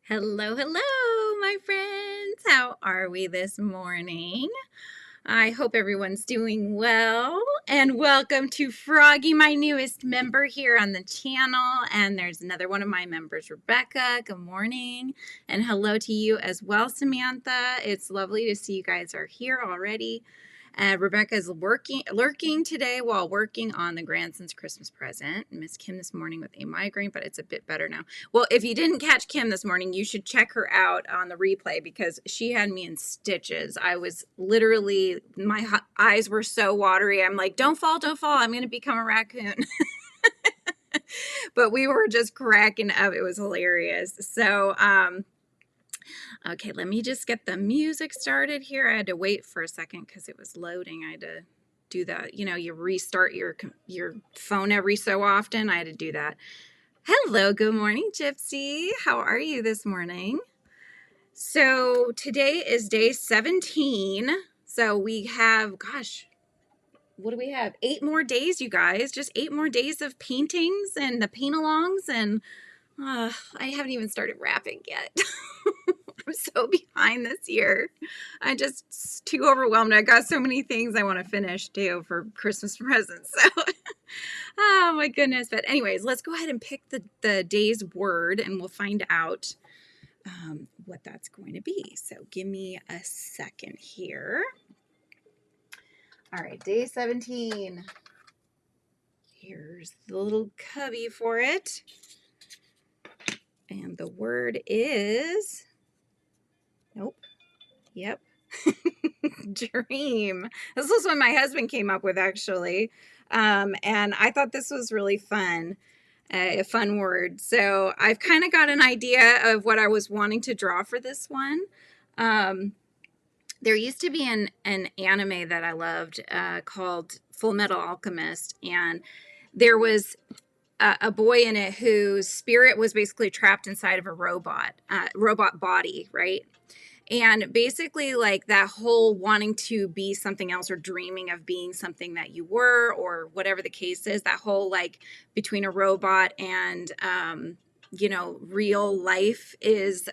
Hello, hello, my friends. How are we this morning? I hope everyone's doing well. And welcome to Froggy, my newest member here on the channel. And there's another one of my members, Rebecca. Good morning. And hello to you as well, Samantha. It's lovely to see you guys are here already. Rebecca is lurking today while working on the grandson's Christmas present. Miss Kim this morning with a migraine, but it's a bit better now. Well, if you didn't catch Kim this morning, you should check her out on the replay because she had me in stitches. I was literally, my eyes were so watery. I'm like, don't fall, don't fall. I'm going to become a raccoon. But we were just cracking up. It was hilarious. So, okay, let me just get the music started here. I had to wait for a second because it was loading. I had to do that. You know, you restart your phone every so often. I had to do that. Hello, good morning, Gypsy. How are you this morning? So today is day 17. So we have, gosh, what do we have? 8 more days, you guys. Just 8 more days of paintings and the paint-alongs. And I haven't even started wrapping yet. I'm so behind this year. I'm just too overwhelmed. I got so many things I want to finish too for Christmas presents. So, oh my goodness. But anyways, let's go ahead and pick the day's word and we'll find out what that's going to be. So give me a second here. All right, day 17. Here's the little cubby for it. And the word is, nope, yep, dream. This was one my husband came up with actually. And I thought this was really fun, a fun word. So I've kind of got an idea of what I was wanting to draw for this one. There used to be an anime that I loved called Full Metal Alchemist, and there was a boy in it whose spirit was basically trapped inside of a robot body, right? And basically, like that whole wanting to be something else or dreaming of being something that you were or whatever the case is, that whole like between a robot and, you know, real life is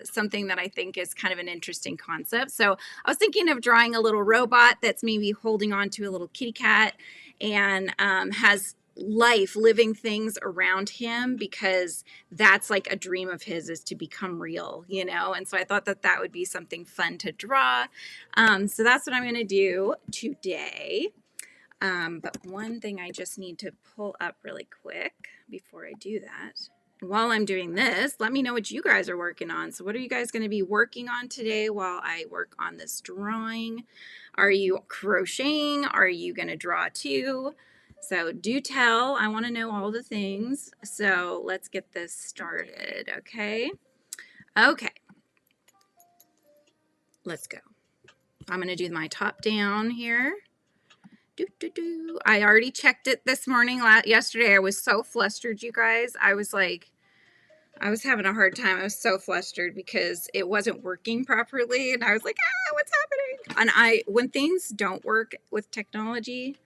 something that I think is kind of an interesting concept. So I was thinking of drawing a little robot that's maybe holding on to a little kitty cat and has life, living things around him, because that's like a dream of his, is to become real, you know? And so I thought that that would be something fun to draw. So that's what I'm going to do today. But one thing I just need to pull up really quick before I do that. While I'm doing this, let me know what you guys are working on. So what are you guys going to be working on today while I work on this drawing? Are you crocheting? Are you going to draw too? So do tell. I want to know all the things. So let's get this started, okay? Okay. Let's go. I'm going to do my top down here. I already checked it this morning. Yesterday I was so flustered, you guys. I was having a hard time. I was so flustered because it wasn't working properly. And I was like, what's happening? And when things don't work with technology,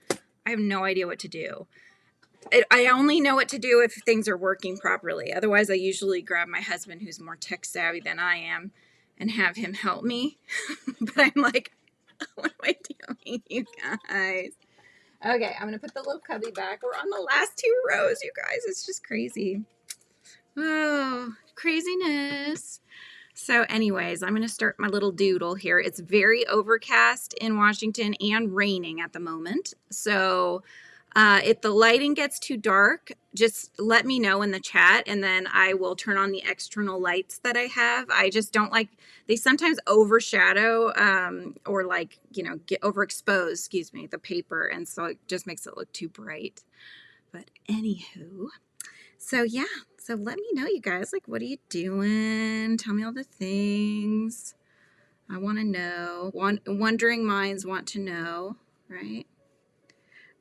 I have no idea what to do. I only know what to do if things are working properly. Otherwise, I usually grab my husband, who's more tech savvy than I am, and have him help me. But I'm like, what am I doing, you guys? Okay, I'm going to put the little cubby back. We're on the last 2 rows, you guys. It's just crazy. Oh, craziness. So anyways, I'm going to start my little doodle here. It's very overcast in Washington and raining at the moment. So if the lighting gets too dark, just let me know in the chat and then I will turn on the external lights that I have. I just don't like, they sometimes overshadow or like, you know, get overexpose, excuse me, the paper. And so it just makes it look too bright. But anywho, so yeah, so let me know, you guys, like, what are you doing? Tell me all the things. I want to know. Wondering minds want to know, right?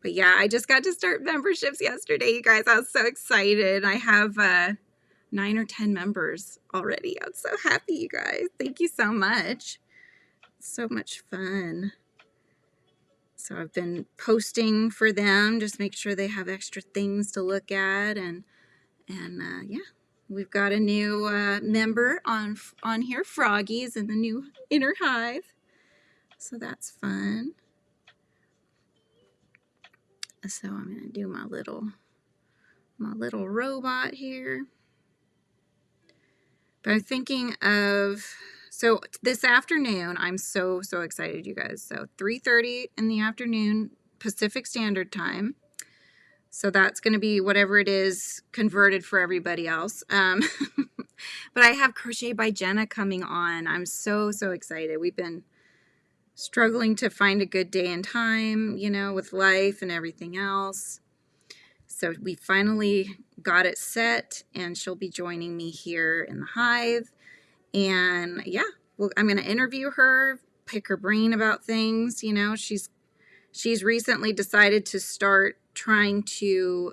But yeah, I just got to start memberships yesterday, you guys. I was so excited. I have 9 or 10 members already. I'm so happy, you guys. Thank you so much. So much fun. So I've been posting for them, just make sure they have extra things to look at, and yeah, We've got a new member on here. Froggy's in the new inner hive, so that's fun. So I'm gonna do my little robot here. But I'm thinking of, so this afternoon, I'm so excited, you guys. So 3:30 in the afternoon Pacific Standard Time. So that's going to be whatever it is converted for everybody else. But I have Crochet by Jenna coming on. I'm so excited. We've been struggling to find a good day and time, you know, with life and everything else. So we finally got it set, and she'll be joining me here in the hive. And yeah, well, I'm going to interview her, pick her brain about things. You know, she's recently decided to start trying to,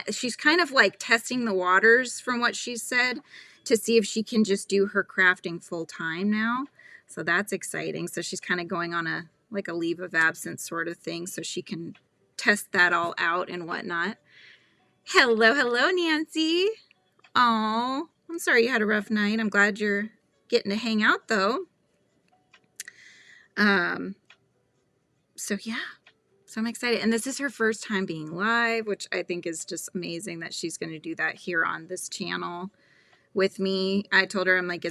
she's kind of like testing the waters from what she said to see if she can just do her crafting full time now. So that's exciting. So she's kind of going on a leave of absence sort of thing so she can test that all out and whatnot. Hello, Nancy. Oh, I'm sorry you had a rough night. I'm glad you're getting to hang out though. So yeah, so I'm excited. And this is her first time being live, which I think is just amazing that she's going to do that here on this channel with me. I told her, I'm like,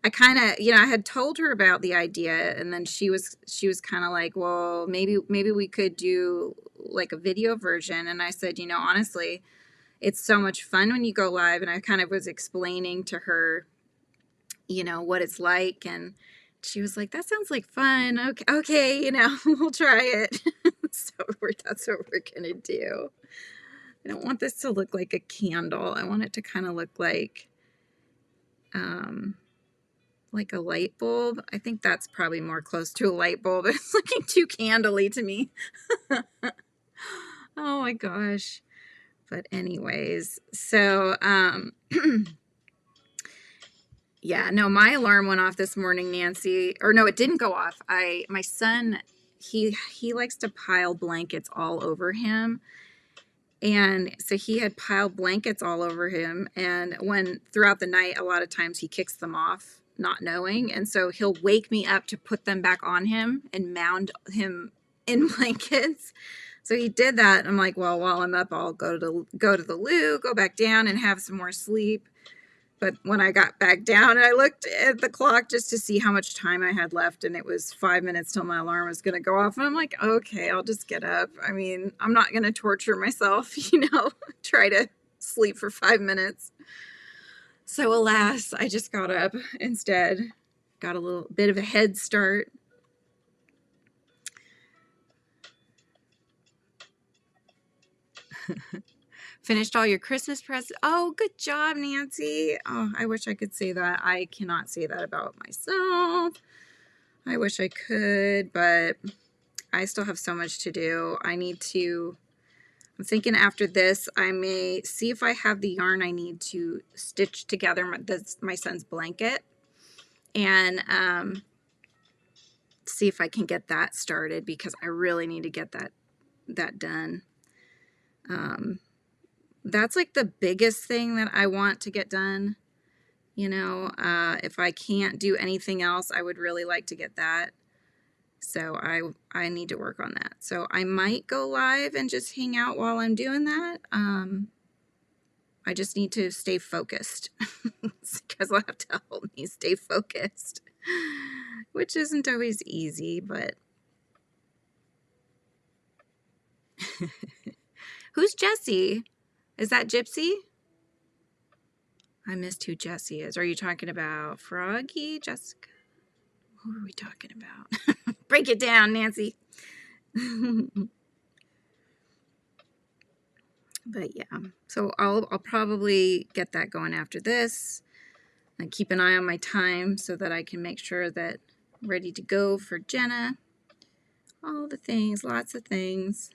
I kind of, you know, I had told her about the idea, and then she was kind of like, well, maybe we could do like a video version. And I said, you know, honestly, it's so much fun when you go live. And I kind of was explaining to her, you know, what it's like, and she was like, that sounds like fun. Okay, you know, we'll try it. So that's what we're gonna do. I don't want this to look like a candle. I want it to kind of look like a light bulb. I think that's probably more close to a light bulb. It's looking too candly to me. Oh my gosh. But anyways, so yeah, no, my alarm went off this morning, Nancy. Or no, it didn't go off. My son, he likes to pile blankets all over him. And so he had piled blankets all over him. And throughout the night, a lot of times he kicks them off, not knowing. And so he'll wake me up to put them back on him and mound him in blankets. So he did that. I'm like, well, while I'm up, I'll go to the loo, go back down and have some more sleep. But when I got back down, and I looked at the clock just to see how much time I had left, and it was 5 minutes till my alarm was going to go off. And I'm like, okay, I'll just get up. I mean, I'm not going to torture myself, you know, try to sleep for 5 minutes. So alas, I just got up instead. Got a little bit of a head start. Finished all your Christmas presents. Oh, good job, Nancy. Oh, I wish I could say that. I cannot say that about myself. I wish I could, but I still have so much to do. I'm thinking after this, I may see if I have the yarn I need to stitch together my son's blanket, and see if I can get that started, because I really need to get that done. That's like the biggest thing that I want to get done. You know, if I can't do anything else, I would really like to get that. So I need to work on that. So I might go live and just hang out while I'm doing that. I just need to stay focused because I'll have to help me stay focused, which isn't always easy, but who's Jessie? Is that Gypsy? I missed who Jessie is. Are you talking about Froggy, Jessica? Who are we talking about? Break it down, Nancy. But yeah, so I'll probably get that going after this, and keep an eye on my time so that I can make sure that I'm ready to go for Jenna. All the things, lots of things.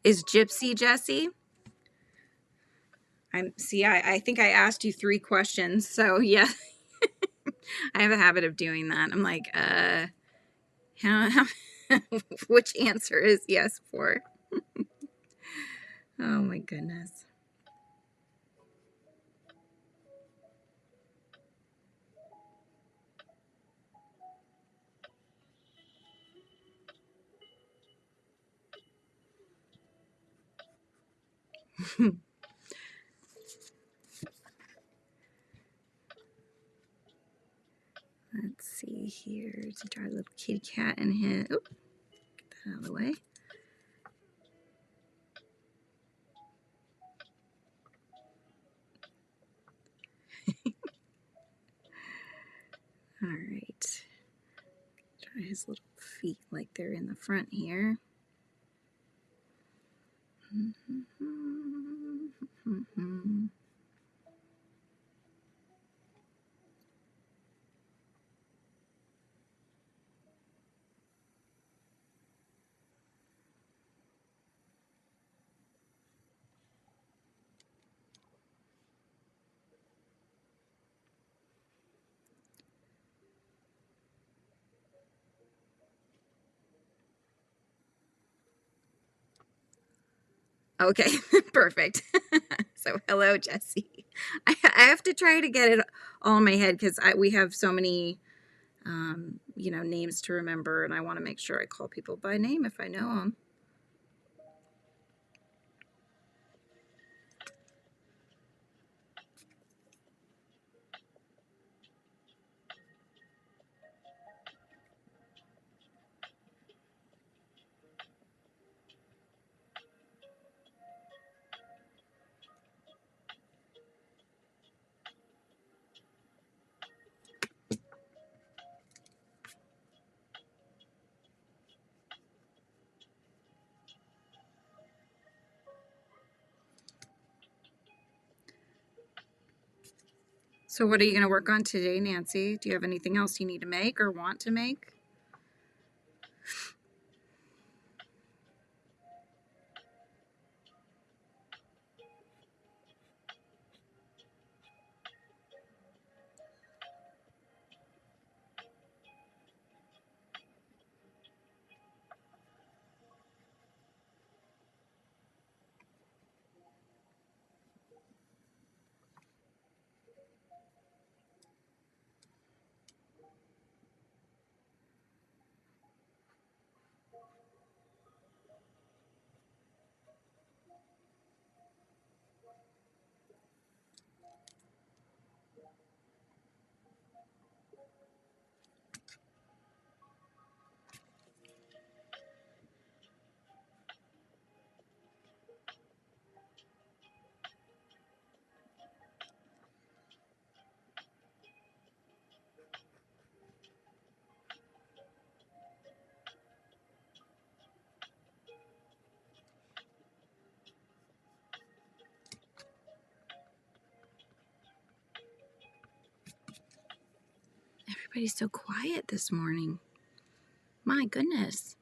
Is Gypsy Jessie? I think I asked you 3 questions, so yeah. I have a habit of doing that. I'm like, how which answer is yes for? Oh my goodness. Let's see here. To draw a little kitty cat and his. Oh, get that out of the way. All right. Draw his little feet like they're in the front here. Okay, perfect. So hello, Jessie. I have to try to get it all in my head because we have so many, you know, names to remember, and I want to make sure I call people by name if I know them. So what are you going to work on today, Nancy? Do you have anything else you need to make or want to make? Everybody's so quiet this morning. My goodness.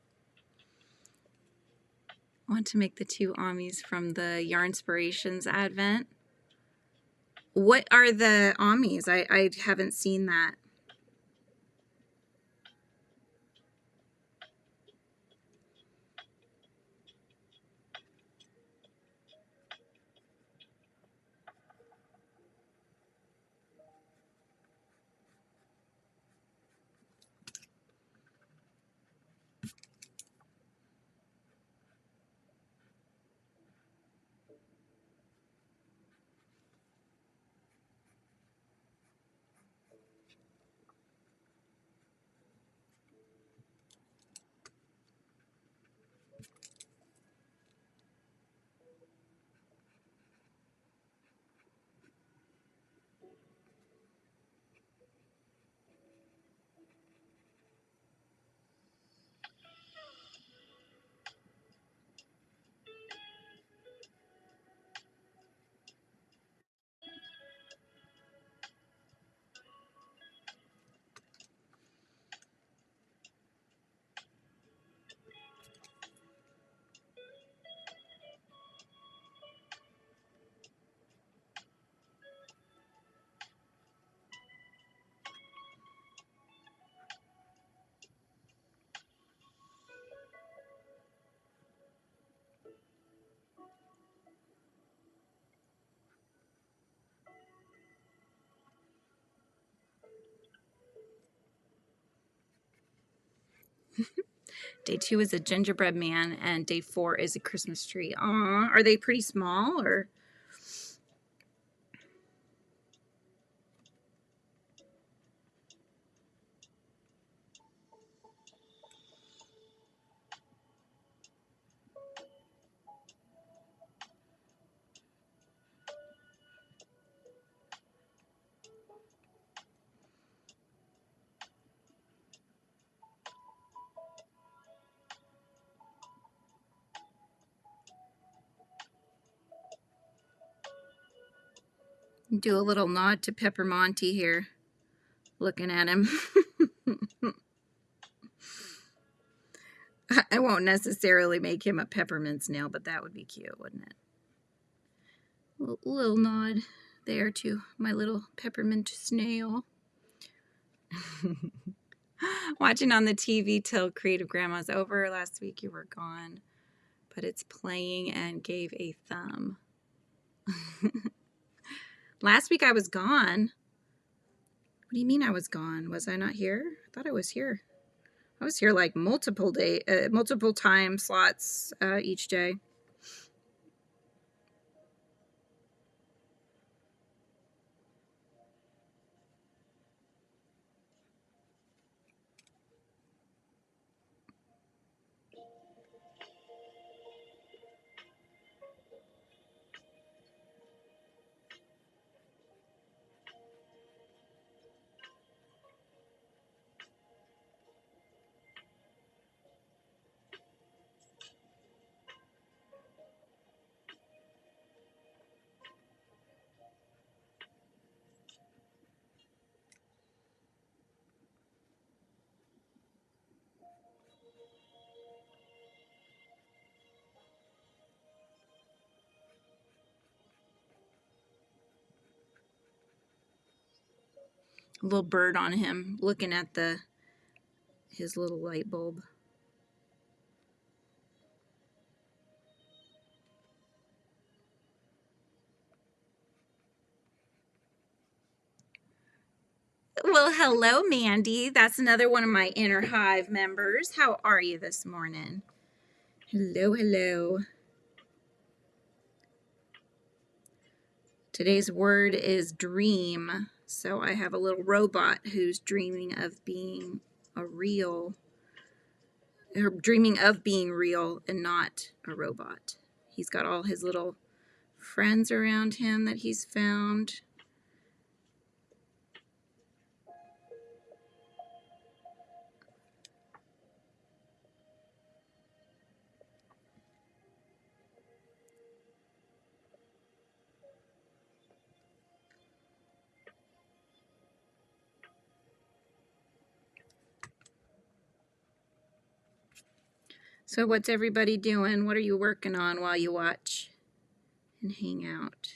I want to make the two Amis from the Yarnspirations Advent. What are the Amis? I haven't seen that. Day 2 is a gingerbread man, and day 4 is a Christmas tree. Aw, are they pretty small or? Do a little nod to Peppermonty here, looking at him. I won't necessarily make him a peppermint snail, but that would be cute, wouldn't it? Little nod there to my little peppermint snail. Watching on the TV till Creative Grandma's over. Last week you were gone, but it's playing and gave a thumb. Last week I was gone. What do you mean I was gone? Was I not here? I thought I was here. I was here like multiple time slots each day. A little bird on him looking at his little light bulb. Well, hello, Mandy. That's another one of my Inner Hive members. How are you this morning? Hello, hello. Today's word is dream. So I have a little robot who's dreaming of being dreaming of being real and not a robot. He's got all his little friends around him that he's found. So what's everybody doing? What are you working on while you watch and hang out?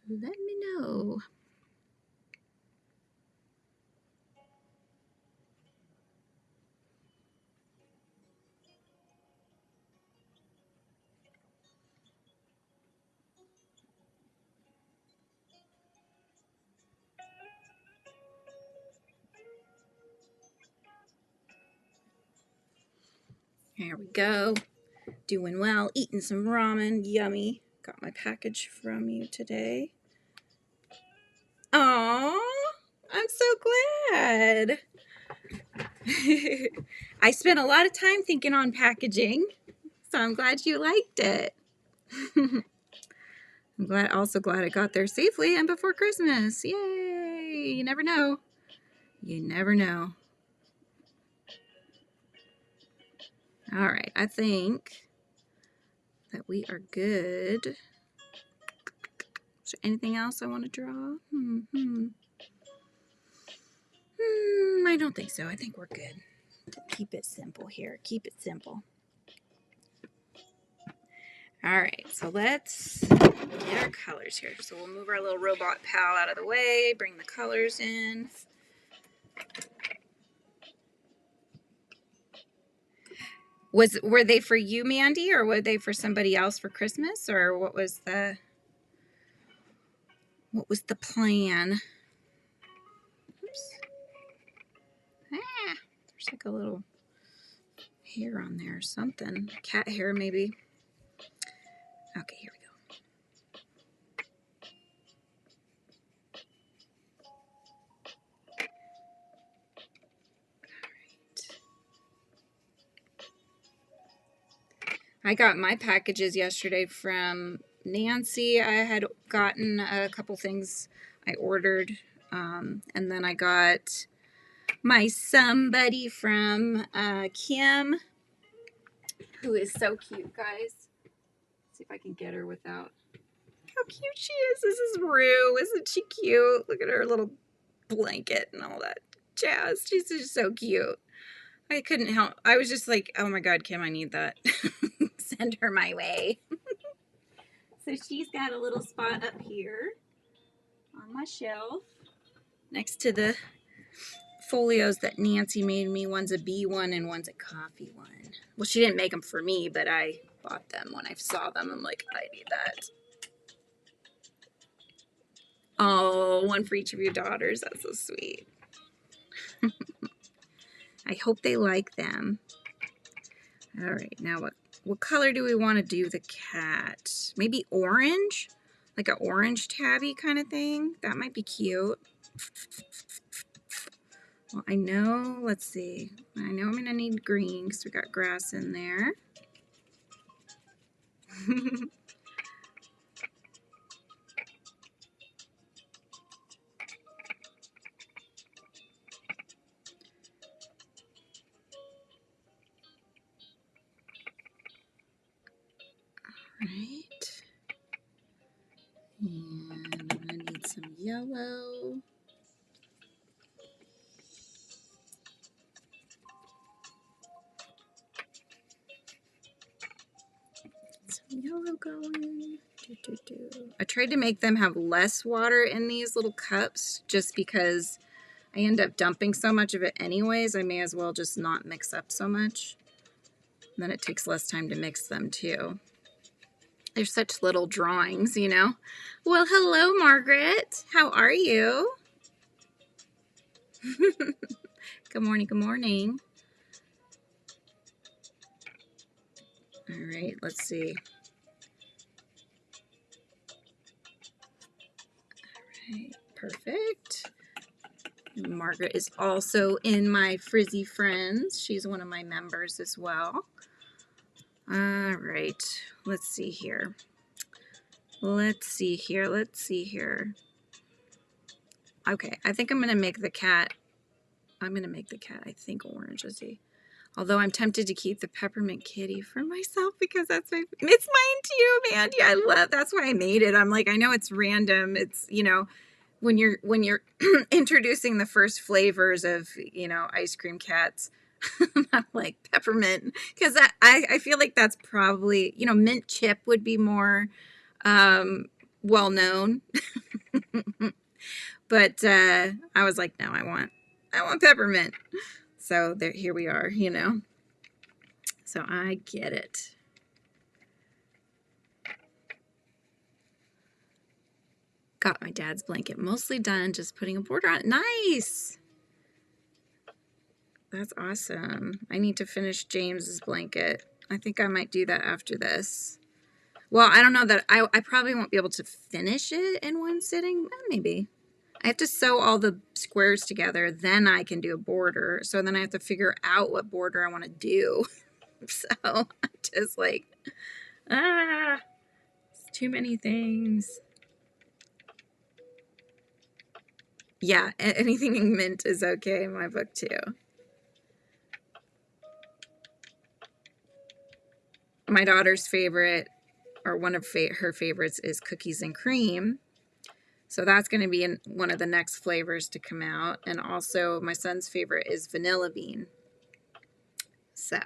Let me know. Here we go. Doing well, eating some ramen, yummy. Got my package from you today. Aww, I'm so glad. I spent a lot of time thinking on packaging, so I'm glad you liked it. I'm also glad it got there safely and before Christmas. Yay! You never know. You never know. All right, I think that we are good. Is there anything else I want to draw? I don't think so. I think we're good. Keep it simple here. Keep it simple. All right, so let's get our colors here. So we'll move our little robot pal out of the way, bring the colors in. Were they for you, Mandy, or were they for somebody else for Christmas, or what was the plan? Oops. There's There's like a little hair on there or something. Cat hair, maybe. Okay, here we go. I got my packages yesterday from Nancy. I had gotten a couple things I ordered. And then I got my somebody from Kim, who is so cute, guys. Let's see if I can get her without. How cute she is. This is Rue. Isn't she cute? Look at her little blanket and all that jazz. She's just so cute. I couldn't help. I was just like, oh my God, Kim, I need that. Send her my way. So she's got a little spot up here on my shelf next to the folios that Nancy made me. One's a bee one and one's a coffee one. Well, she didn't make them for me, but I bought them when I saw them. I'm like, I need that. Oh, one for each of your daughters. That's so sweet. I hope they like them. All right, now what color do we want to do the cat? Maybe orange? Like an orange tabby kind of thing? That might be cute. Well, I know, let's see. I know I'm going to need green because we got grass in there. Right. And I'm going to need some yellow. Some yellow going. I tried to make them have less water in these little cups just because I end up dumping so much of it anyways. I may as well just not mix up so much. And then it takes less time to mix them too. They're such little drawings, you know. Well, hello, Margaret. How are you? Good morning, good morning. All right, let's see. All right, perfect. Margaret is also in my Frizzy Friends. She's one of my members as well. All right, let's see here. Let's see here. Okay, I think I'm going to make the cat, I think, orange. Let's see. Although I'm tempted to keep the peppermint kitty for myself because it's mine too, man. Yeah, I love, that's why I made it. I'm like, I know it's random. It's, you know, when you're introducing the first flavors of, you know, ice cream cats, I'm like peppermint, because I feel like that's probably, you know, mint chip would be more well known. But I was like, no, I want peppermint. So there, here we are, you know. So I get it. Got my dad's blanket mostly done, just putting a border on it. Nice. That's awesome. I need to finish James's blanket. I think I might do that after this. Well, I don't know that I probably won't be able to finish it in one sitting. Maybe. I have to sew all the squares together, then I can do a border. So then I have to figure out what border I want to do. So I'm just like, it's too many things. Yeah, anything in mint is okay in my book too. My daughter's favorite, or one of her favorites, is cookies and cream. So that's going to be one of the next flavors to come out. And also my son's favorite is vanilla bean. So,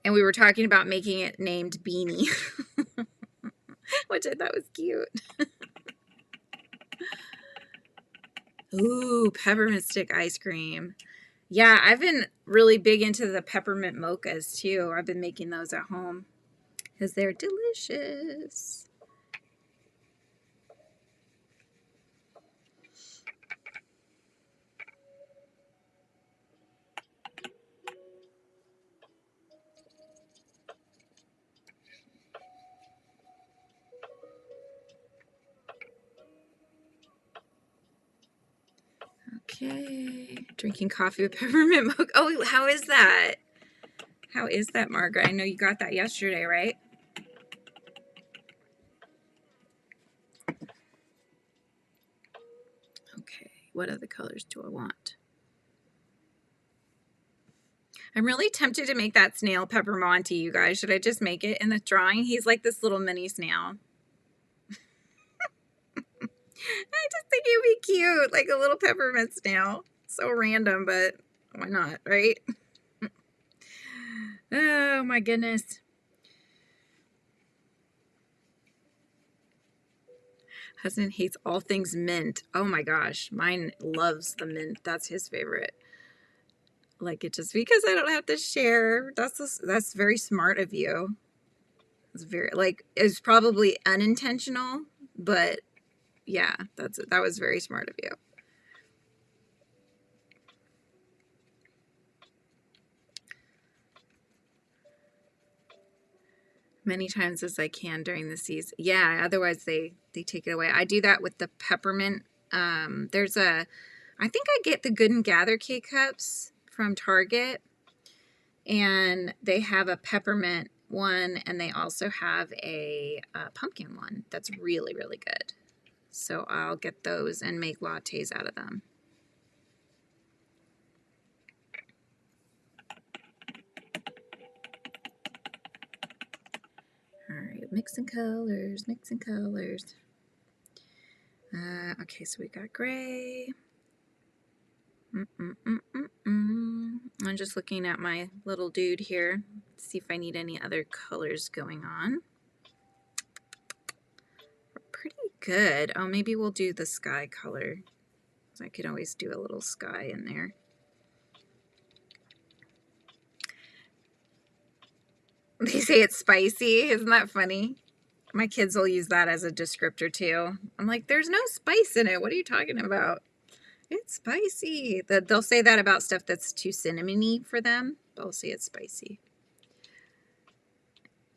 and we were talking about making it named Beanie, which I thought was cute. Ooh, peppermint stick ice cream. Yeah, I've been really big into the peppermint mochas too. I've been making those at home because they're delicious. Yay. Drinking coffee with peppermint mocha. Oh, how is that? How is that, Margaret? I know you got that yesterday, right? Okay, what other colors do I want? I'm really tempted to make that snail Peppermonte, you guys. Should I just make it in the drawing? He's like this little mini snail. I just think he'd be cute, like a little peppermint snail. So random, but why not, right? Oh my goodness. Husband hates all things mint. Oh my gosh, mine loves the mint. That's his favorite. Like it just because I don't have to share. That's very smart of you. It's very like it's probably unintentional, but yeah, that was very smart of you. Many times as I can during the season. Yeah, otherwise they take it away. I do that with the peppermint. There's a, I think I get the Good and Gather K-Cups from Target, and they have a peppermint one, and they also have a pumpkin one that's really, really good. So I'll get those and make lattes out of them. All right, mixing colors, mixing colors. Okay, so we got gray. I'm just looking at my little dude here, see if I need any other colors going on. We're pretty good. Oh, maybe we'll do the sky color. I could always do a little sky in there. They say it's spicy. Isn't that funny? My kids will use that as a descriptor too. I'm like, there's no spice in it. What are you talking about? It's spicy. They'll say that about stuff that's too cinnamony for them. They'll say it's spicy.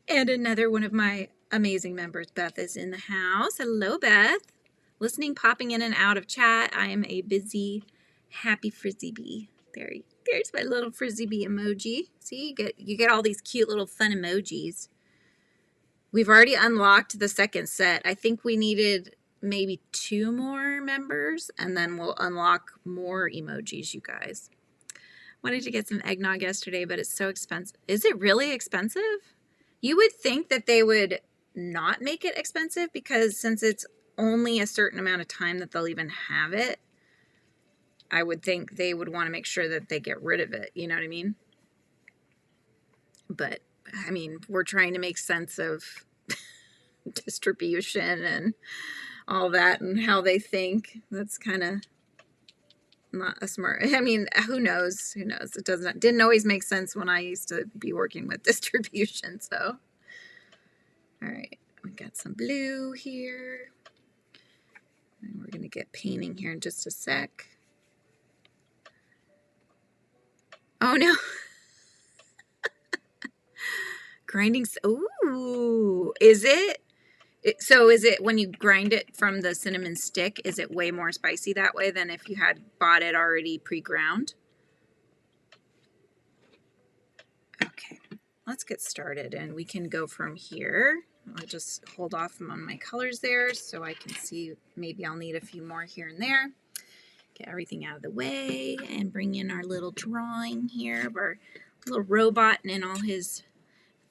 And another one of my amazing members, Beth, is in the house. Hello, Beth. Listening, popping in and out of chat. I am a busy, happy Frizzy bee. There's my little Frizzy bee emoji. See, you get all these cute little fun emojis. We've already unlocked the second set. I think we needed maybe 2 more members, and then we'll unlock more emojis, you guys. Wanted to get some eggnog yesterday, but it's so expensive. Is it really expensive? You would think that they would not make it expensive, because since it's only a certain amount of time that they'll even have it, I would think they would want to make sure that they get rid of it. You know what I mean? But, I mean, we're trying to make sense of distribution and all that and how they think. That's kind of not a smart, I mean, who knows? Who knows? It didn't always make sense when I used to be working with distribution, so. All right, we got some blue here. And we're going to get painting here in just a sec. Oh, no. Grinding. Ooh, is it? So is it when you grind it from the cinnamon stick, is it way more spicy that way than if you had bought it already pre-ground? Okay, let's get started and we can go from here. I'll just hold off on my colors there so I can see. Maybe I'll need a few more here and there. Get everything out of the way and bring in our little drawing here of our little robot and all his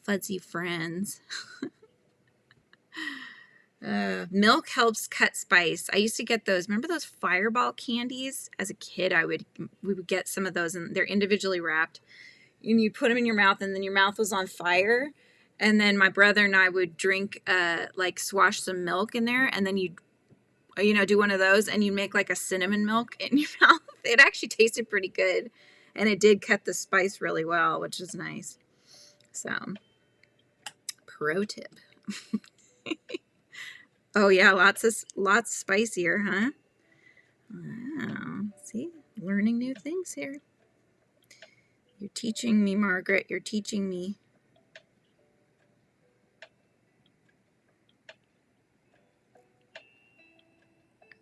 fuzzy friends. Milk helps cut spice. I used to get those. Remember those Fireball candies? As a kid, we would get some of those, and they're individually wrapped. And you put them in your mouth, and then your mouth was on fire. And then my brother and I would drink, like swash some milk in there, and then you'd, do one of those, and you make like a cinnamon milk in your mouth. It actually tasted pretty good, and it did cut the spice really well, which is nice. So, pro tip. Oh yeah, lots spicier, huh? Wow. See, learning new things here. You're teaching me, Margaret. You're teaching me.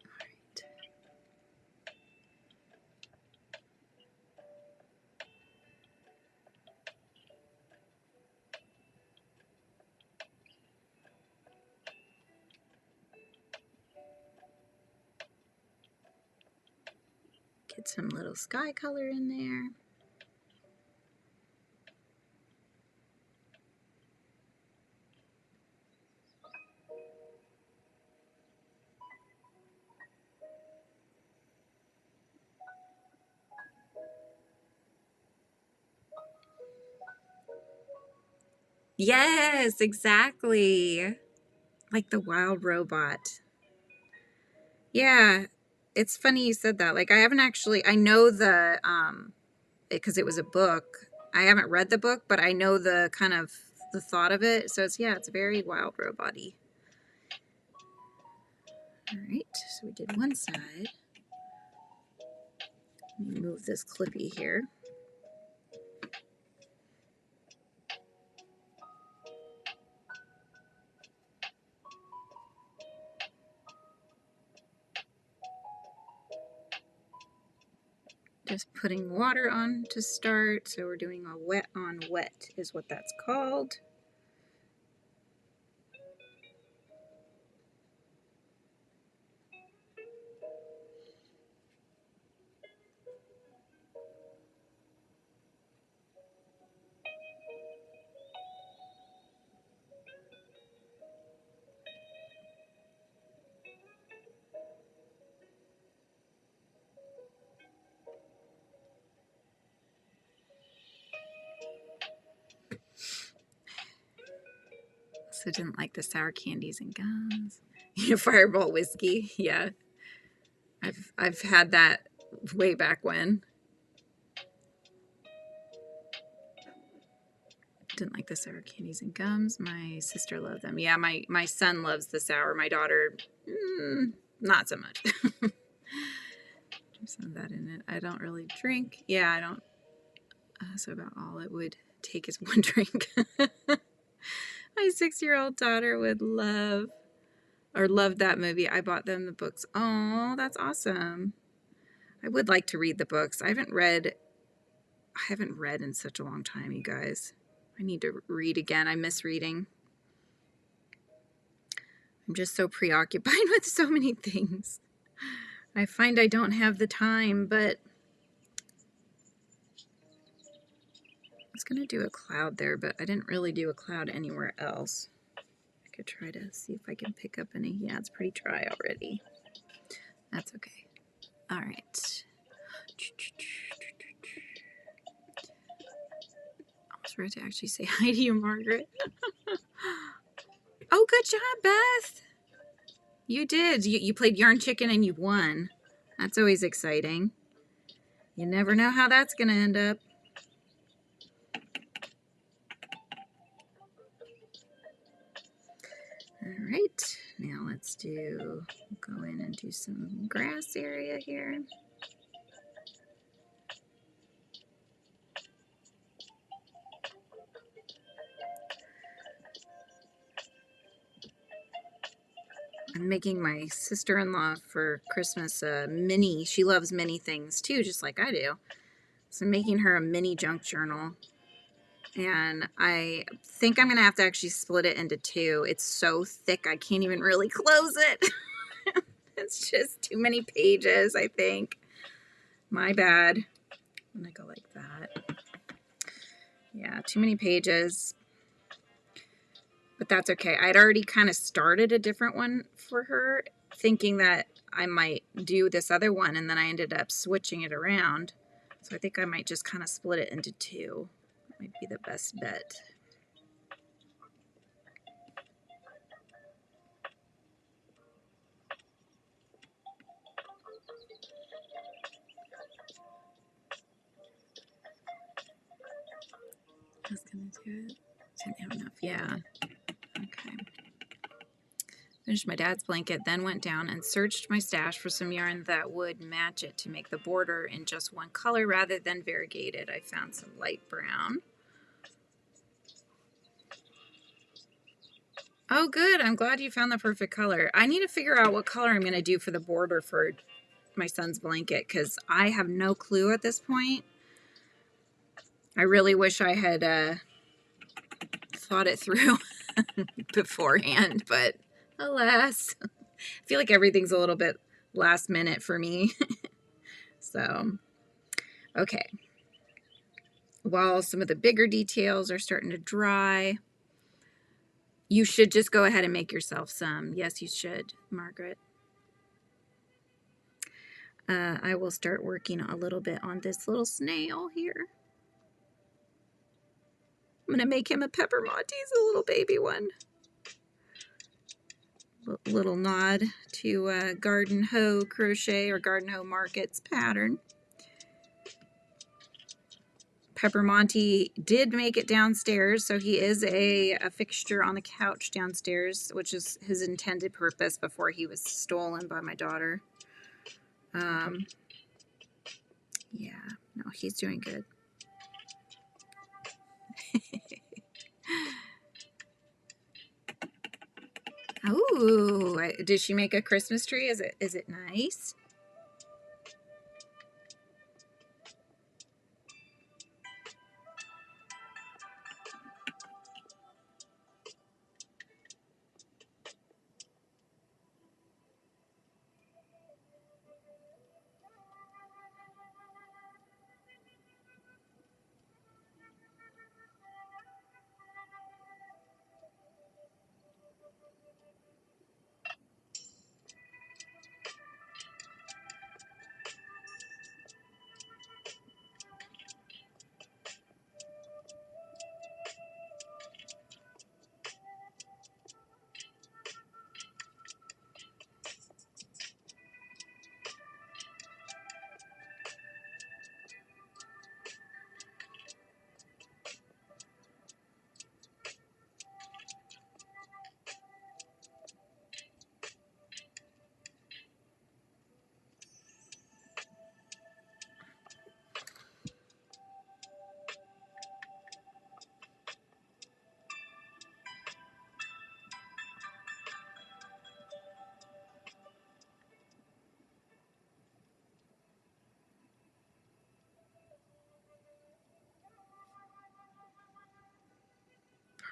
All right. Get some little sky color in there. Yes, exactly. Like the wild robot. Yeah, it's funny you said that. Like I haven't actually, I know the, because it was a book. I haven't read the book, but I know the kind of the thought of it. So it's, yeah, it's very wild robot-y. All right, so we did one side. Move this clippy here. Just putting water on to start. So we're doing a wet on wet is what that's called. So didn't like the sour candies and gums. Fireball whiskey. Yeah. I've had that way back when. Didn't like the sour candies and gums. My sister loved them. Yeah, my son loves the sour. My daughter, not so much. Some of that in it. I don't really drink. Yeah, I don't. So about all it would take is one drink. My 6-year-old daughter would love that movie. I bought them the books. Oh, that's awesome. I would like to read the books. I haven't read in such a long time, you guys. I need to read again. I miss reading. I'm just so preoccupied with so many things. I find I don't have the time, but I was going to do a cloud there, but I didn't really do a cloud anywhere else. I could try to see if I can pick up any. Yeah, it's pretty dry already. That's okay. All right. I was ready to actually say hi to you, Margaret. Oh, good job, Beth. You did. You played Yarn Chicken and you won. That's always exciting. You never know how that's going to end up. All right, now let's go in and do some grass area here. I'm making my sister-in-law for Christmas a mini. She loves mini things too, just like I do. So I'm making her a mini junk journal. And I think I'm going to have to actually split it into 2. It's so thick, I can't even really close it. It's just too many pages, I think. My bad. I'm going to go like that. Yeah, too many pages. But that's okay. I'd already kind of started a different one for her, thinking that I might do this other one, and then I ended up switching it around. So I think I might just kind of split it into 2. That might be the best bet. I was gonna do it. Didn't have enough. Yeah. Okay. Finished my dad's blanket, then went down and searched my stash for some yarn that would match it to make the border in just one color rather than variegated. I found some light brown. Oh, good. I'm glad you found the perfect color. I need to figure out what color I'm going to do for the border for my son's blanket because I have no clue at this point. I really wish I had thought it through beforehand, but alas, I feel like everything's a little bit last minute for me. So Okay. While some of the bigger details are starting to dry, you should just go ahead and make yourself some. Yes, you should, Margaret. I will start working a little bit on this little snail here. I'm going to make him a pepper Monty's, a little baby one. Little nod to Garden Hoe Crochet or Garden Hoe Market's pattern. Pepper Monty did make it downstairs, so he is a fixture on the couch downstairs, which is his intended purpose before he was stolen by my daughter. Yeah, no, he's doing good. Oh, did she make a Christmas tree? Is it nice?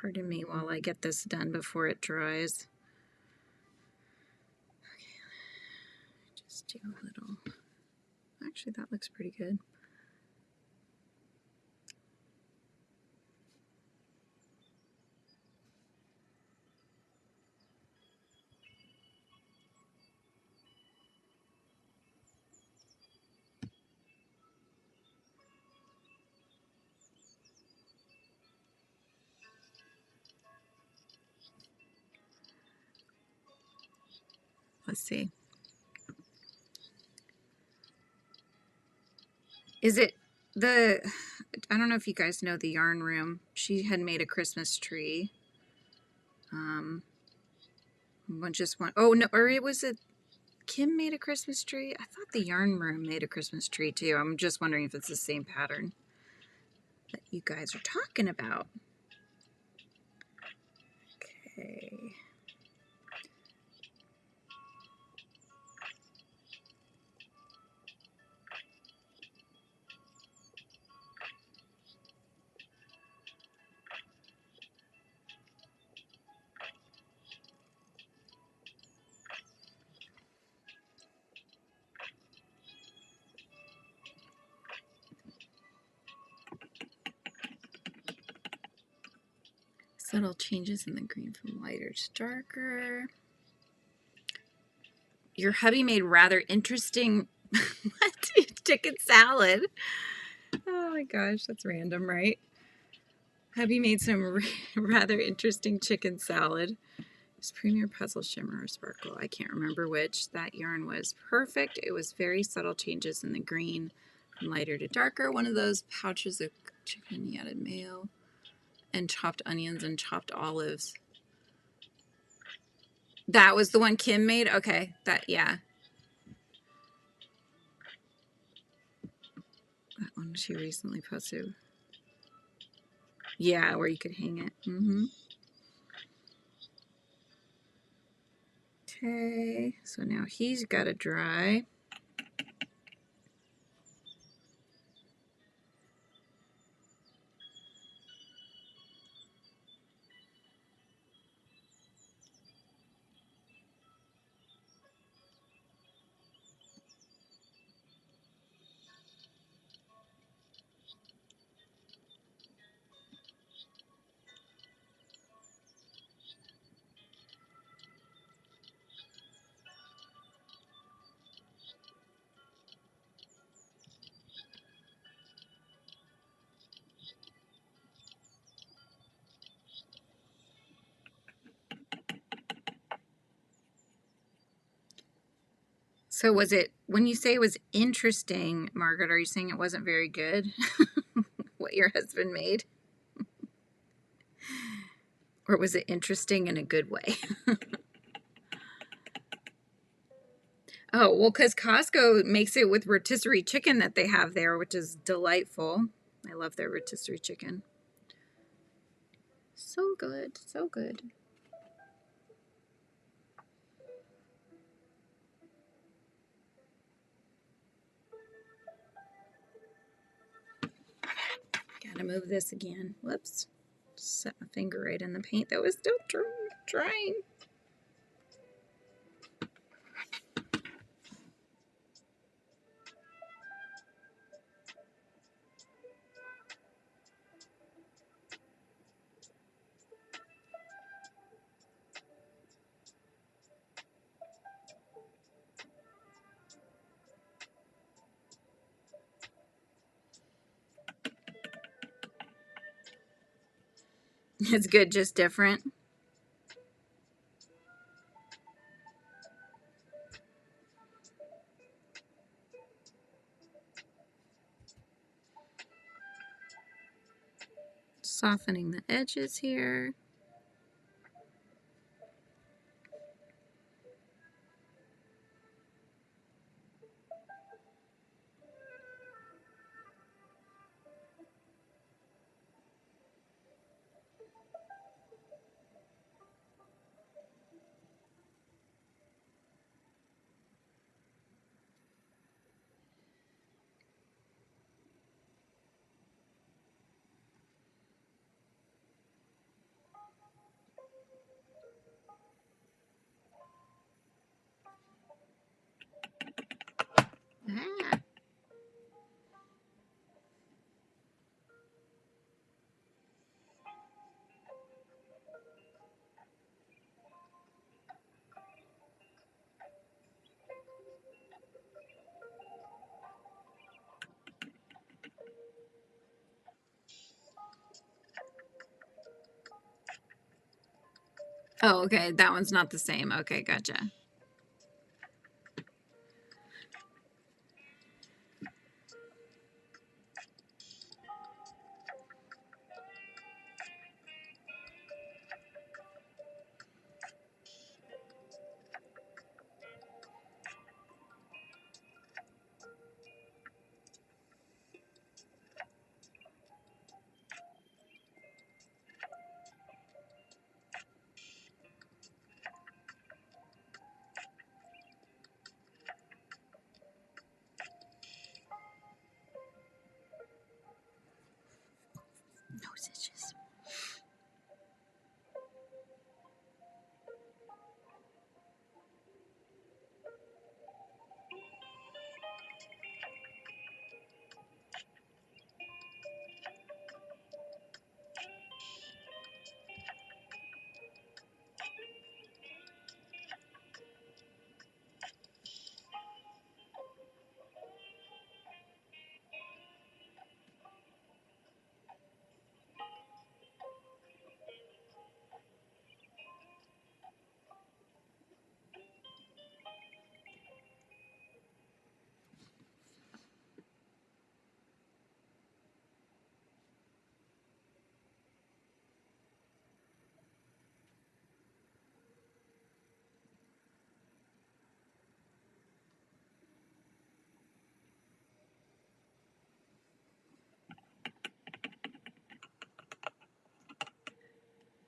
Pardon me while I get this done before it dries. Okay, just do a little. Actually, that looks pretty good. Let's see. Is it the, I don't know if you guys know the Yarn Room. She had made a Christmas tree. Just one, oh no, or it was Kim made a Christmas tree? I thought the Yarn Room made a Christmas tree too. I'm just wondering if it's the same pattern that you guys are talking about. Okay. Subtle changes in the green from lighter to darker. Your hubby made rather interesting chicken salad. Oh my gosh, that's random, right? Hubby made some rather interesting chicken salad. It's Premier Puzzle Shimmer or Sparkle. I can't remember which. That yarn was perfect. It was very subtle changes in the green from lighter to darker. One of those pouches of chicken he added mayo and chopped onions and chopped olives. That was the one Kim made? Okay, that, yeah. That one she recently posted. Yeah, where you could hang it. Okay, so now he's got to dry. So was it, when you say it was interesting, Margaret, are you saying it wasn't very good? What your husband made? Or was it interesting in a good way? Oh, well, because Costco makes it with rotisserie chicken that they have there, which is delightful. I love their rotisserie chicken. So good, so good. Gotta move this again. Whoops. Set my finger right in the paint that was still drying. It's good, just different. Softening the edges here. Ah. Oh, okay. That one's not the same. Okay, gotcha. No stitches.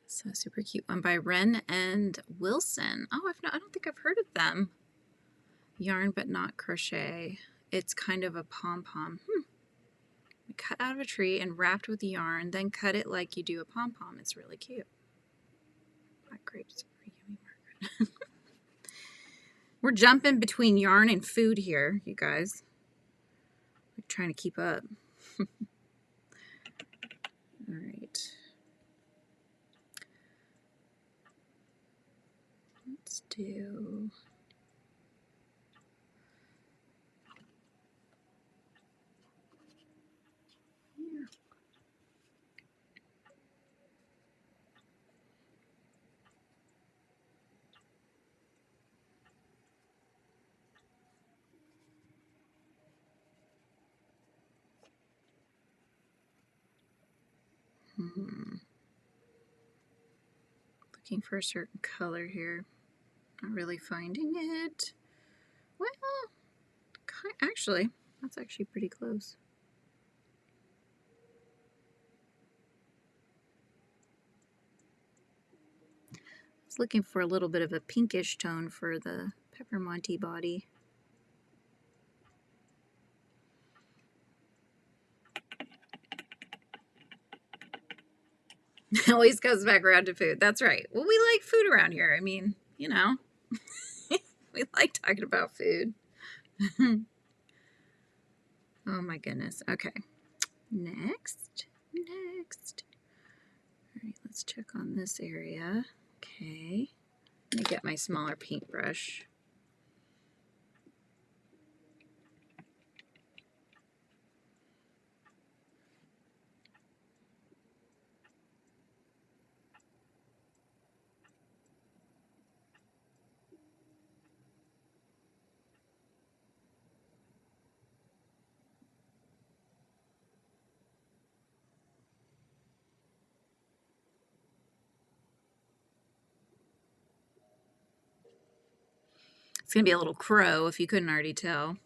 So super cute one by Wren and Wilson. Oh, I don't think I've heard of them. Yarn but not crochet. It's kind of a pom-pom. Cut out of a tree and wrapped with yarn, then cut it like you do a pom-pom. It's really cute. Black grapes are yummy, Margaret. We're jumping between yarn and food here, you guys. We're trying to keep up. All right. Let's do... Looking for a certain color here. Not really finding it. Well, actually, that's actually pretty close. I was looking for a little bit of a pinkish tone for the pepperminty body. It always goes back around to food. That's right. Well, we like food around here. I mean, you know, we like talking about food. Oh my goodness. Okay. Next. All right, let's check on this area. Okay. Let me get my smaller paintbrush. It's going to be a little crow if you couldn't already tell.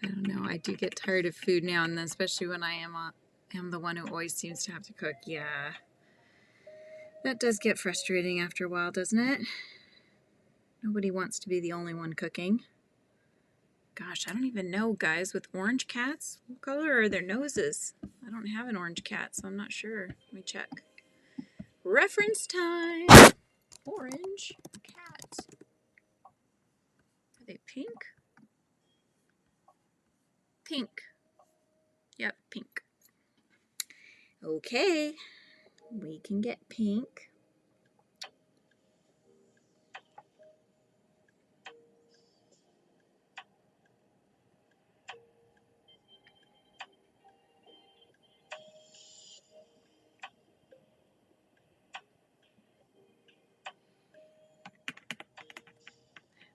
I don't know. I do get tired of food now and then, especially when I am the one who always seems to have to cook. Yeah. That does get frustrating after a while, doesn't it? Nobody wants to be the only one cooking. Gosh, I don't even know, guys, with orange cats. What color are their noses? I don't have an orange cat, so I'm not sure. Let me check. Reference time. Orange cat. Are they pink? Pink. Yep, pink. Okay, we can get pink.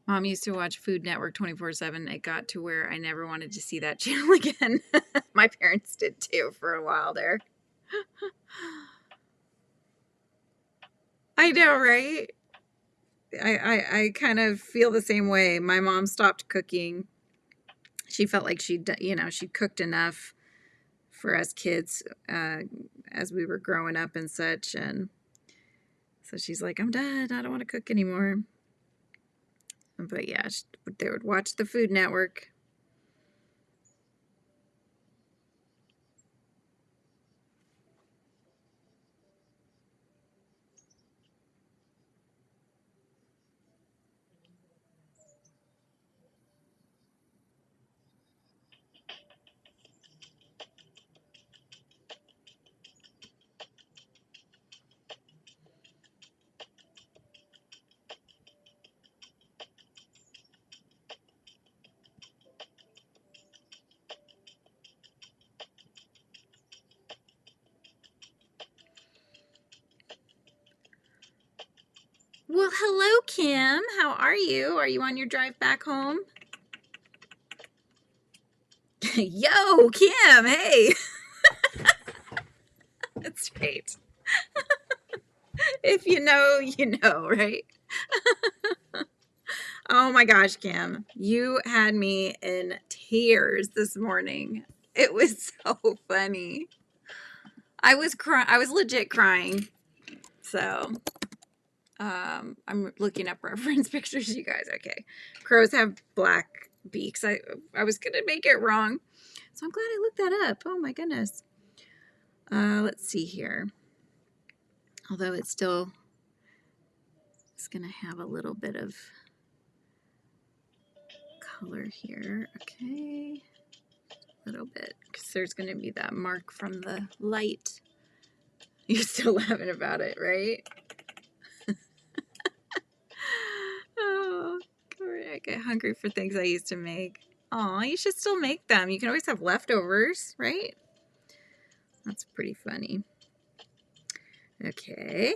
Mom used to watch Food Network 24/7. It got to where I never wanted to see that channel again. My parents did too for a while there. I know, right? I kind of feel the same way. My mom stopped cooking. She felt like she cooked enough for us kids as we were growing up and such. And so she's like, I'm done. I don't want to cook anymore. But yeah, they would watch the Food Network. Well, hello, Kim. How are you? Are you on your drive back home? Yo, Kim, hey. That's right. If you know, you know, right? Oh my gosh, Kim, you had me in tears this morning. It was so funny. I was legit crying. So, I'm looking up reference pictures, you guys. Okay. Crows have black beaks. I was going to make it wrong. So I'm glad I looked that up. Oh my goodness. Let's see here. Although it's still, it's going to have a little bit of color here. Okay. A little bit, because there's going to be that mark from the light. You're still laughing about it, right? Oh, I get hungry for things I used to make. Aw, you should still make them. You can always have leftovers, right? That's pretty funny. Okay.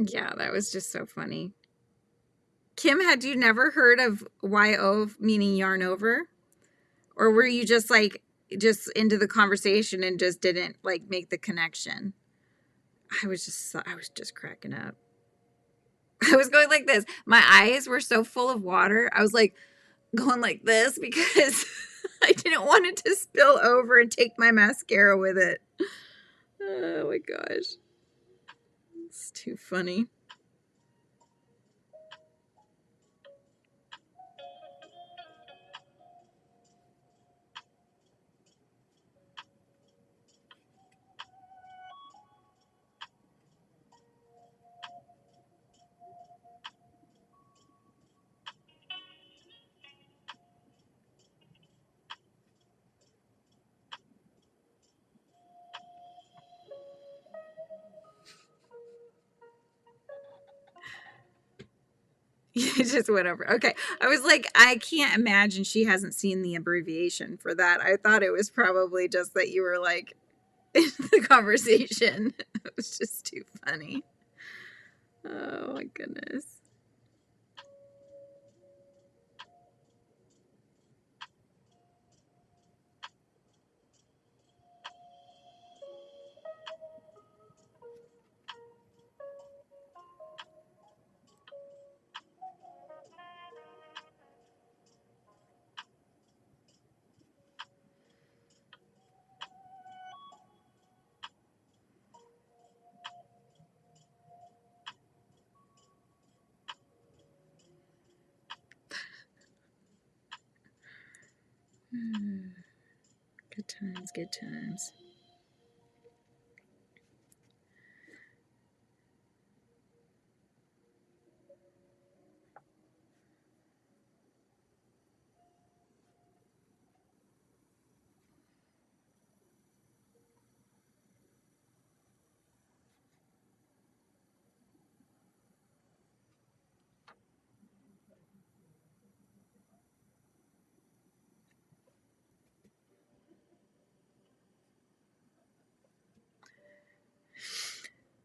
Yeah, that was just so funny. Kim, had you never heard of YO meaning yarn over? Or were you just like, just into the conversation and just didn't like make the connection? I was just cracking up. I was going like this. My eyes were so full of water. I was like going like this because I didn't want it to spill over and take my mascara with it. Oh my gosh. It's too funny. It just went over. Okay. I was like, I can't imagine she hasn't seen the abbreviation for that. I thought it was probably just that you were like in the conversation. It was just too funny. Oh my goodness. Good times, good times.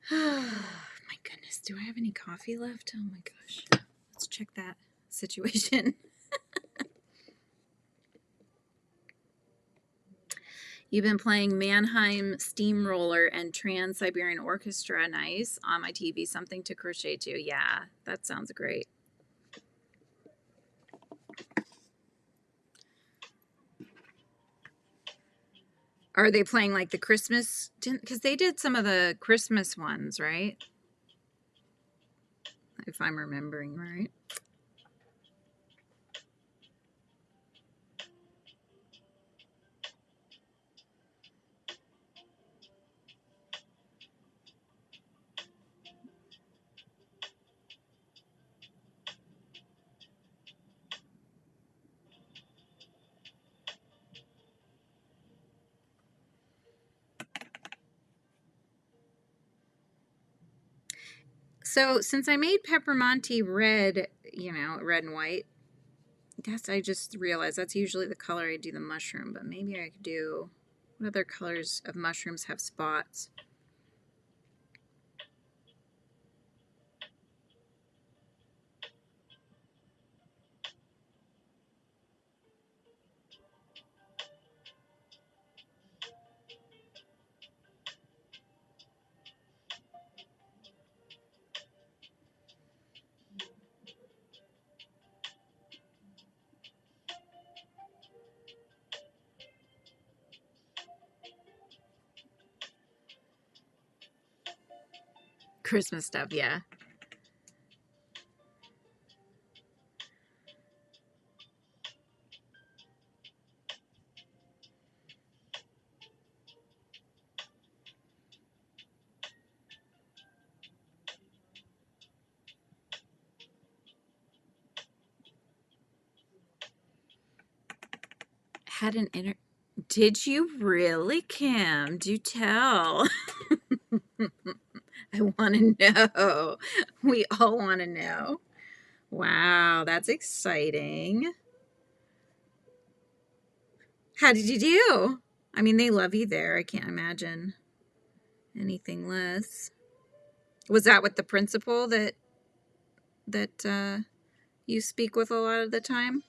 My goodness, do I have any coffee left? Oh my gosh. Let's check that situation. You've been playing Mannheim Steamroller and Trans-Siberian Orchestra. Nice. On my TV, something to crochet to. Yeah, that sounds great. Are they playing like the Christmas? Because they did some of the Christmas ones, right? If I'm remembering right. So since I made Peppermonte red, you know, red and white, I just realized that's usually the color I do the mushroom, but maybe I could do, what other colors of mushrooms have spots? Christmas stuff, yeah. Had an inter... Did you really, Kim? Do tell. I want to know. We all want to know. Wow, that's exciting. How did you do? I mean, they love you there. I can't imagine anything less. Was that with the principal that you speak with a lot of the time?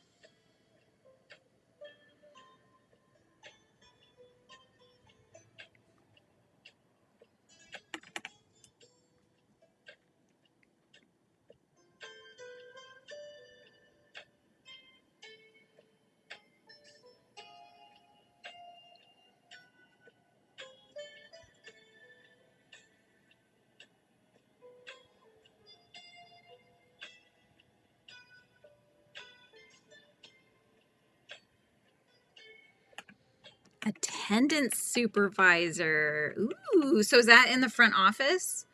Attendance supervisor. Ooh, so is that in the front office?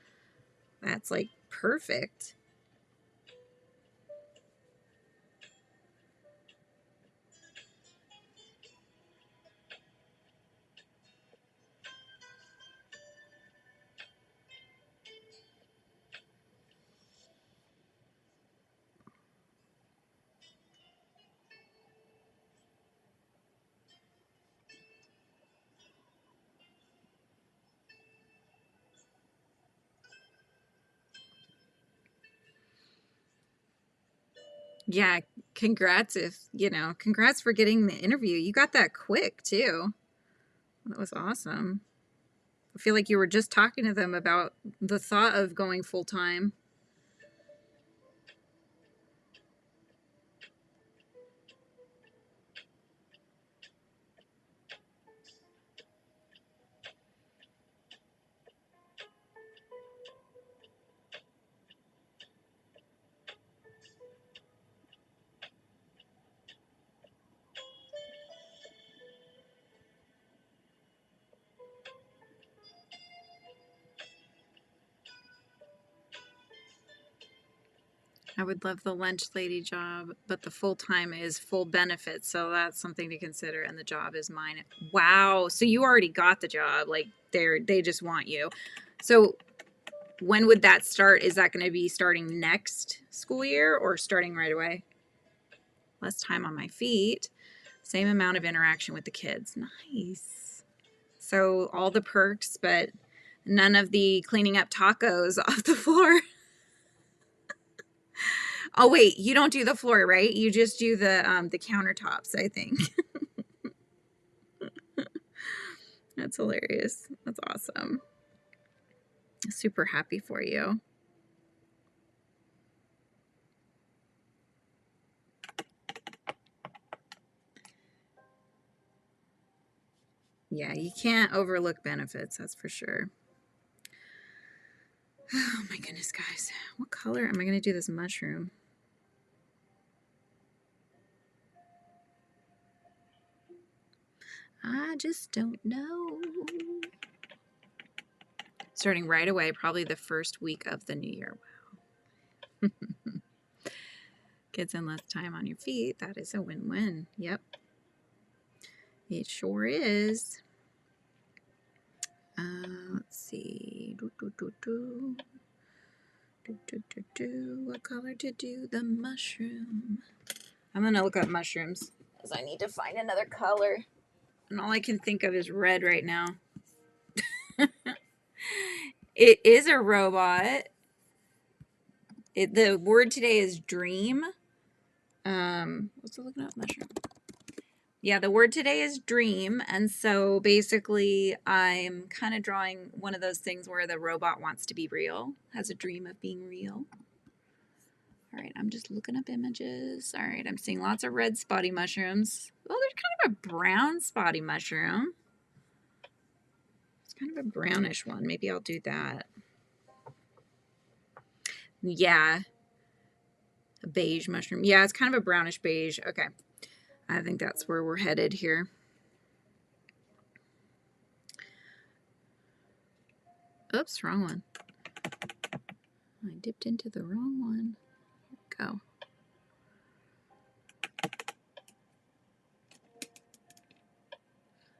That's like perfect. Yeah, congrats congrats for getting the interview. You got that quick too. That was awesome. I feel like you were just talking to them about the thought of going full time. I would love the lunch lady job, but the full time is full benefits, so that's something to consider. And the job is mine. Wow, so you already got the job? Like they just want you. So when would that start? Is that going to be starting next school year or starting right away? Less time on my feet, same amount of interaction with the kids. Nice. So all the perks, but none of the cleaning up tacos off the floor. Oh wait, you don't do the floor, right? You just do the countertops, I think. That's hilarious. That's awesome. Super happy for you. Yeah, you can't overlook benefits, that's for sure. Oh my goodness, guys. What color am I going to do this mushroom? I just don't know. Starting right away, probably the first week of the new year. Wow. Kids and less time on your feet. That is a win-win. Yep. It sure is. Let's see. What color to do the mushroom? I'm going to look up mushrooms because I need to find another color. And all I can think of is red right now. It is a robot. The word today is dream. What's it looking up? Mushroom. Yeah, the word today is dream. And so basically I'm kind of drawing one of those things where the robot wants to be real, has a dream of being real. All right, I'm just looking up images. All right, I'm seeing lots of red spotty mushrooms. Oh, there's kind of a brown spotty mushroom. It's kind of a brownish one. Maybe I'll do that. Yeah, a beige mushroom. Yeah, it's kind of a brownish beige. Okay, I think that's where we're headed here. Oops, wrong one. I dipped into the wrong one. Here we go.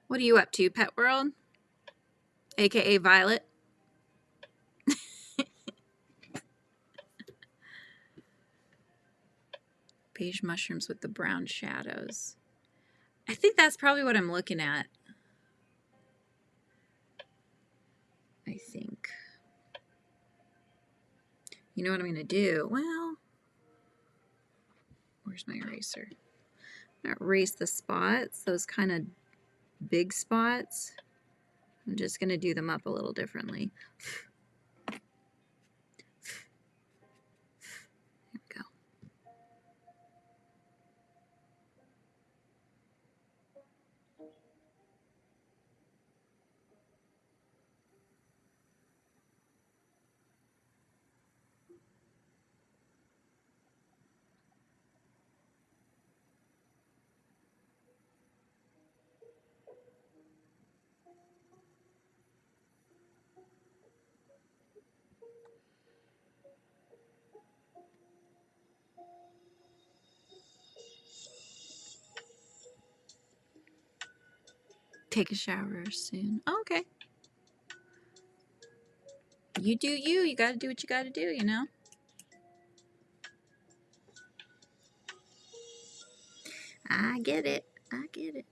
What are you up to, Pet World? AKA Violet? Beige mushrooms with the brown shadows. I think that's probably what I'm looking at. I think. You know what I'm going to do? Well, where's my eraser? I'm going to erase the spots, those kind of big spots. I'm just going to do them up a little differently. Here we go. Take a shower soon. Oh, okay. You do you. You got to do what you got to do, you know? I get it. I get it.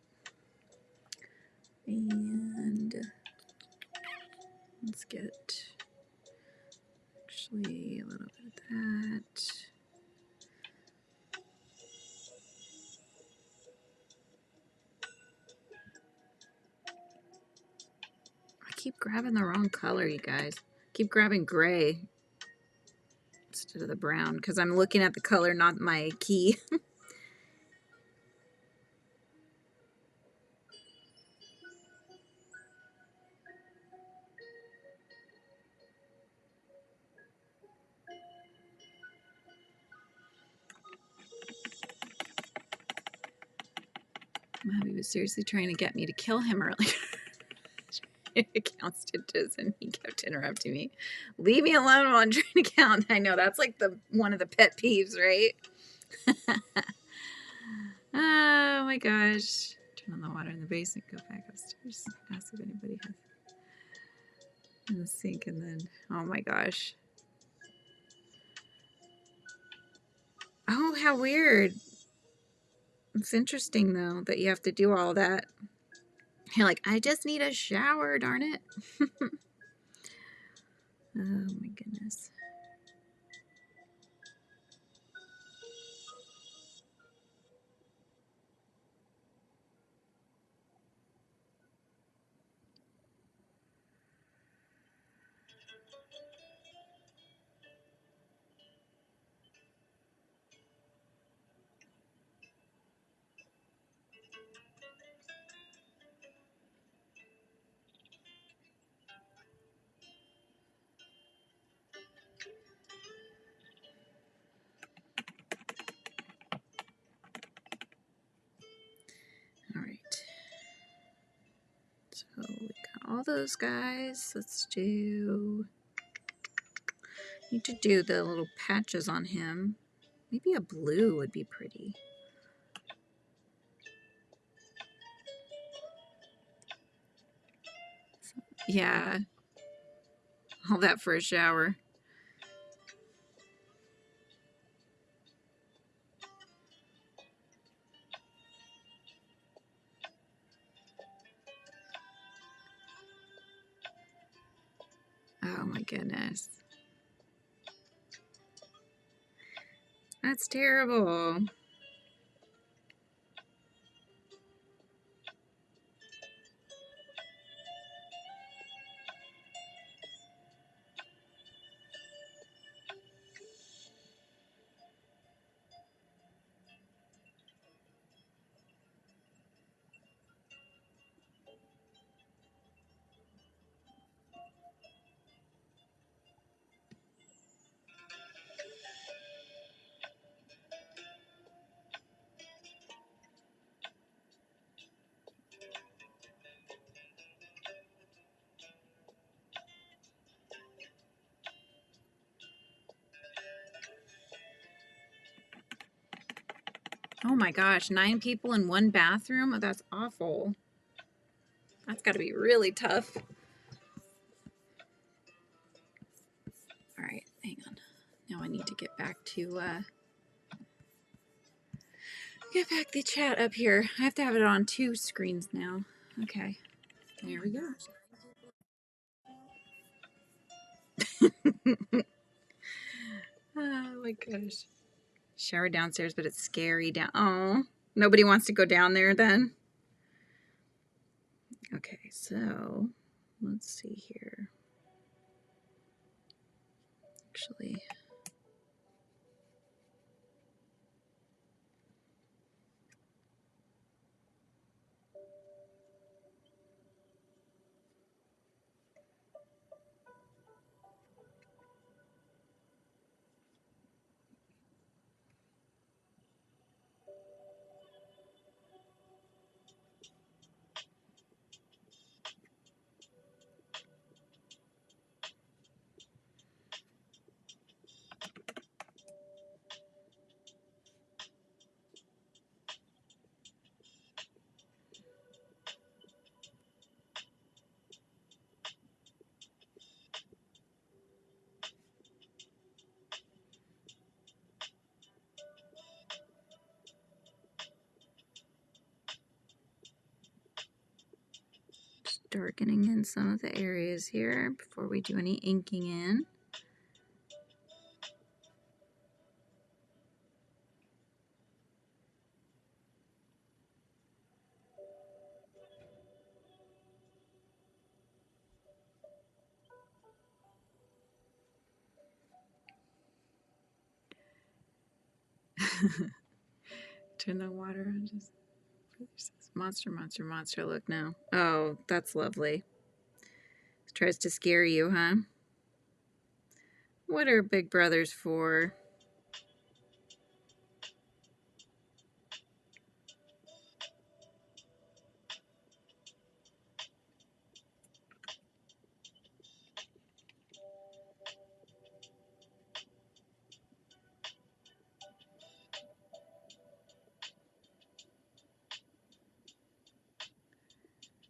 And let's get actually a little bit of that. I keep grabbing the wrong color, you guys. Keep grabbing gray instead of the brown because I'm looking at the color, not my key. He was seriously trying to get me to kill him earlier. To count stitches, and he kept interrupting me. Leave me alone while I'm trying to count. I know that's like one of the pet peeves, right? Oh my gosh. Turn on the water in the basement, go back upstairs, ask if anybody has in the sink, and then oh my gosh. Oh, how weird. It's interesting though that you have to do all that. You're like, I just need a shower, darn it. Oh my goodness. All right. So we got all those guys. Let's do. Need to do the little patches on him. Maybe a blue would be pretty. Yeah. All that for a shower. my goodness. That's terrible. Oh my gosh, 9 people in one bathroom? Oh, that's awful. That's got to be really tough. All right, hang on. Now I need to get back to the chat up here. I have to have it on 2 screens now. Okay, there we go. Oh my gosh. Shower downstairs, but it's scary down. Oh, nobody wants to go down there then? Okay, so let's see here. Actually, just darkening in some of the areas here before we do any inking in. Turn the water on. Just monster. Look now. Oh, that's lovely. Tries to scare you, huh? What are big brothers for?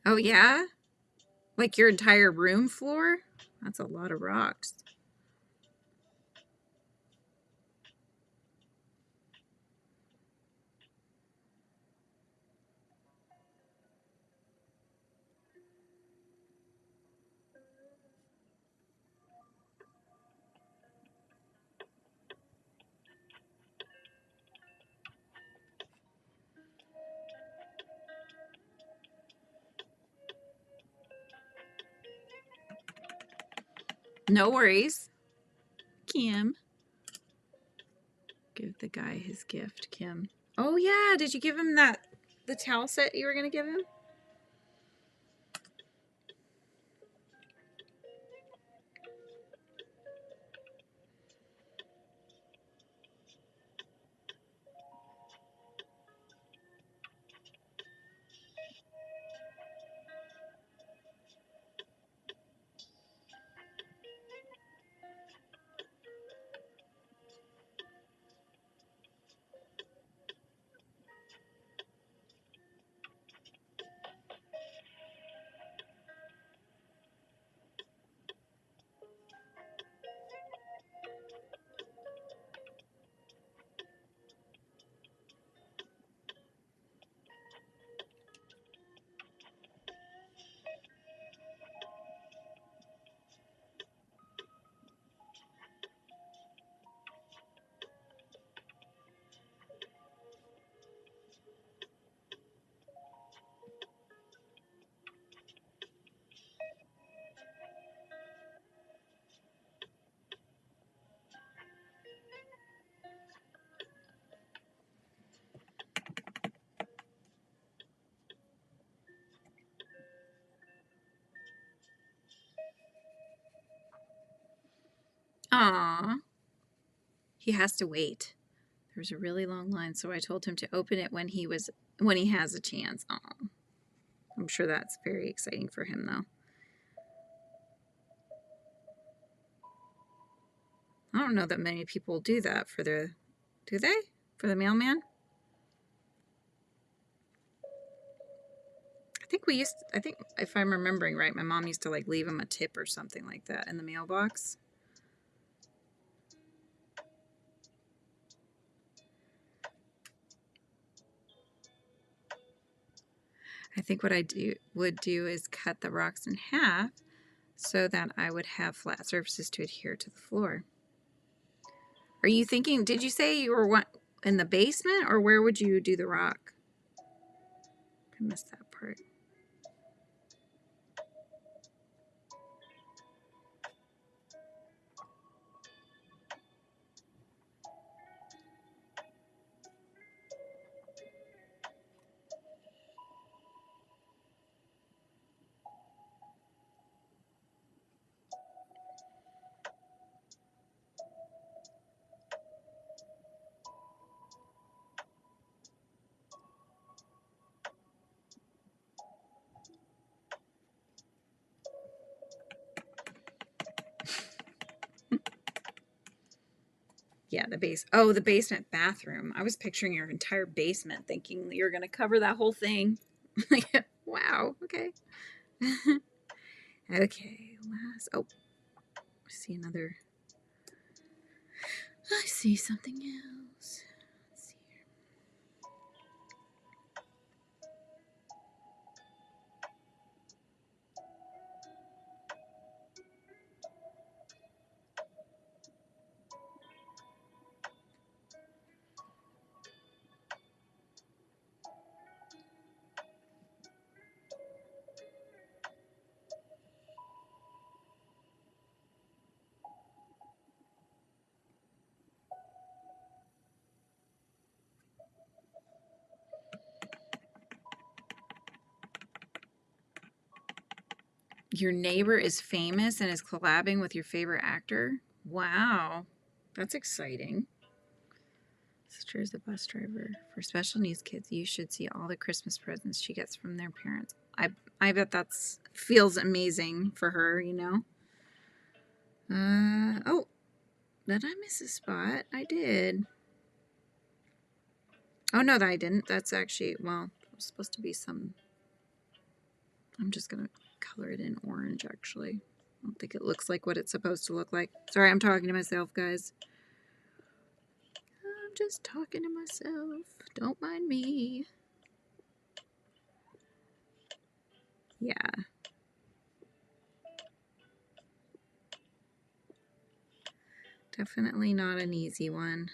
Oh, yeah? Like your entire room floor? That's a lot of rocks. No worries. Kim. Give the guy his gift, Kim. Oh, yeah. Did you give him the towel set you were going to give him? Aw. He has to wait. There's a really long line, so I told him to open it when he has a chance. Aw. I'm sure that's very exciting for him, though. I don't know that many people do that for their... Do they? For the mailman? I think if I'm remembering right, my mom used to like leave him a tip or something like that in the mailbox. I think what I would do is cut the rocks in half so that I would have flat surfaces to adhere to the floor. Are you thinking, did you say you were in the basement, or where would you do the rock? I missed that part. Yeah, the basement bathroom. I was picturing your entire basement, thinking you're going to cover that whole thing. Wow, okay. Okay, oh, I see another. I see something else. Let's see here. Your neighbor is famous and is collabing with your favorite actor? Wow, that's exciting. Sister is a bus driver for special needs kids. You should see all the Christmas presents she gets from their parents. I bet that's feels amazing for her, you know. Oh, did I miss a spot? I did. Oh no, I didn't. That's actually, well, it was supposed to be some. I'm just gonna color it in orange, actually. I don't think it looks like what it's supposed to look like. Sorry, I'm talking to myself, guys. I'm just talking to myself. Don't mind me. Yeah. Definitely not an easy one.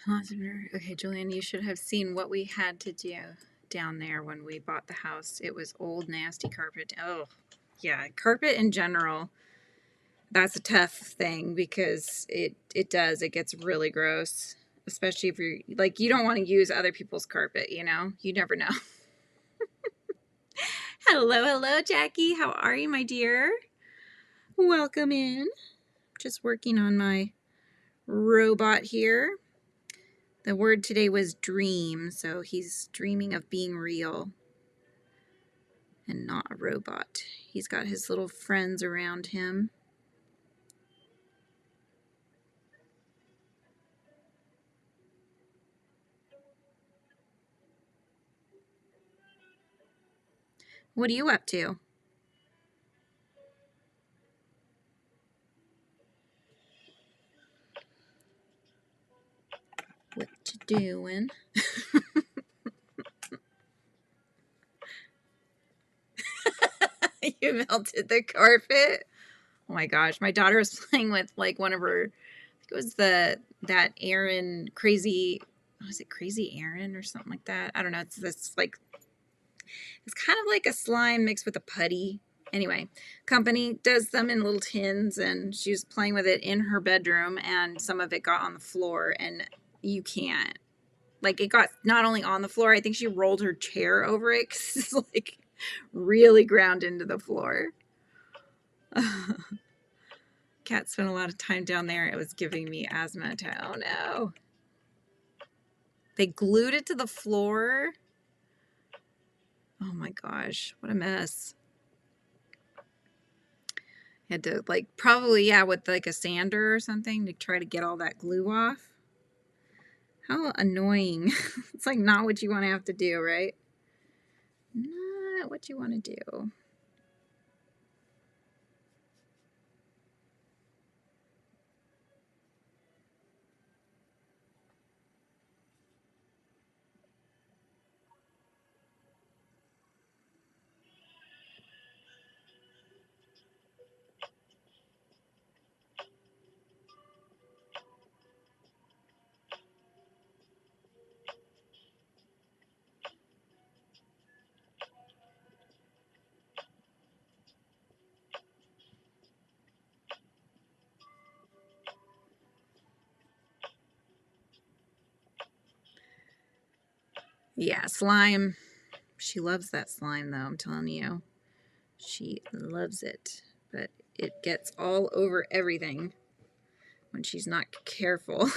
Okay, Julianne, you should have seen what we had to do down there when we bought the house. It was old, nasty carpet. Oh, yeah, carpet in general. That's a tough thing because it gets really gross, especially if you're like, you don't want to use other people's carpet, you know? You never know. Hello, Jackie. How are you, my dear? Welcome in. Just working on my robot here. The word today was dream, so he's dreaming of being real and not a robot. He's got his little friends around him. What are you up to? What you doing? You melted the carpet? Oh my gosh, my daughter was playing with like one of her, I think it was that Aaron crazy, was it Crazy Aaron or something like that? I don't know. It's this like, it's kind of like a slime mixed with a putty. Anyway, company does them in little tins, and she was playing with it in her bedroom, and some of it got on the floor, and you can't, like, it got not only on the floor, I think she rolled her chair over it because it's like really ground into the floor. Cat spent a lot of time down there. It was giving me asthma attack. Oh no. They glued it to the floor. Oh my gosh, what a mess. Had to like probably, yeah, with like a sander or something to try to get all that glue off. How annoying. It's like not what you want to have to do, right? Not what you want to do. Yeah, slime. She loves that slime though, I'm telling you. She loves it. But it gets all over everything when she's not careful.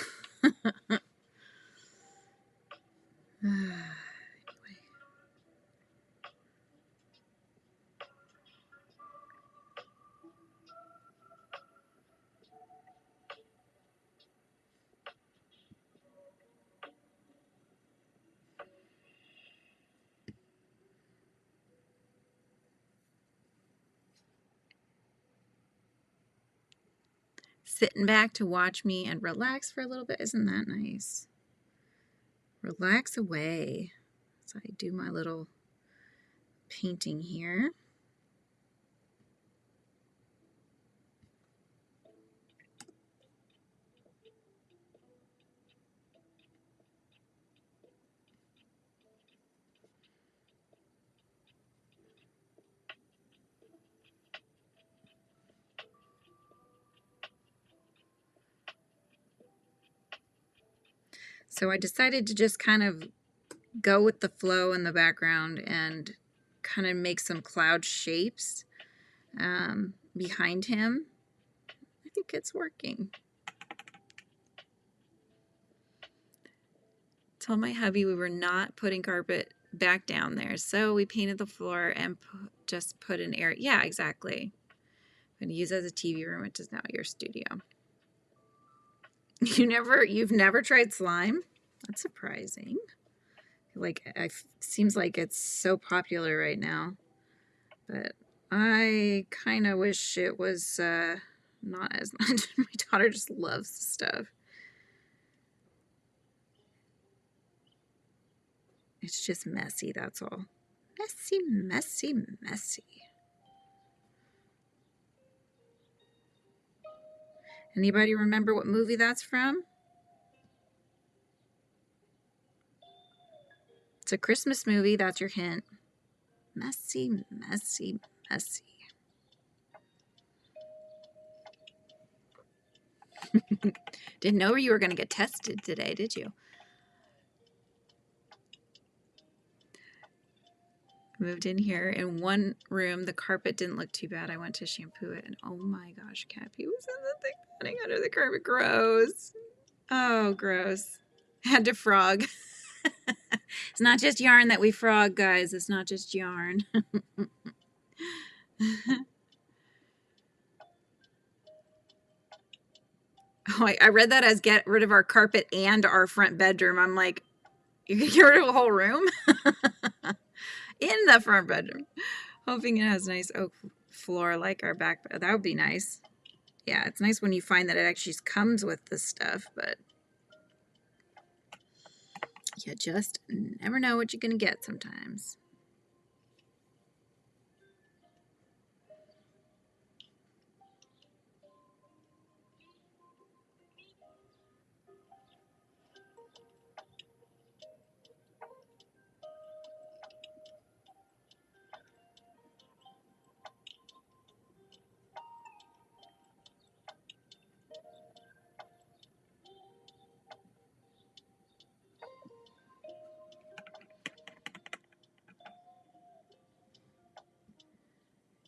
Sitting back to watch me and relax for a little bit. Isn't that nice? Relax away. So I do my little painting here. So I decided to just kind of go with the flow in the background and kind of make some cloud shapes behind him. I think it's working. Told my hubby we were not putting carpet back down there, so we painted the floor and just put an area. Yeah, exactly. I'm going to use it as a TV room, which is now your studio. You've never tried slime? That's surprising. Like, seems like it's so popular right now, but I kind of wish it was not as much. My daughter just loves the stuff. It's just messy, that's all. Messy, messy, messy. Anybody remember what movie that's from? It's a Christmas movie. That's your hint. Messy, messy, messy. Didn't know you were going to get tested today, did you? Moved in here. In one room, the carpet didn't look too bad. I went to shampoo it, and oh my gosh, Cappy was in the thing running under the carpet. Gross. Oh, gross. Had to frog. It's not just yarn that we frog, guys. It's not just yarn. Oh, I read that as get rid of our carpet and our front bedroom. I'm like, you can get rid of a whole room? In the front bedroom. Hoping it has nice oak floor like our back. That would be nice. Yeah, it's nice when you find that it actually comes with this stuff, but you just never know what you're going to get sometimes.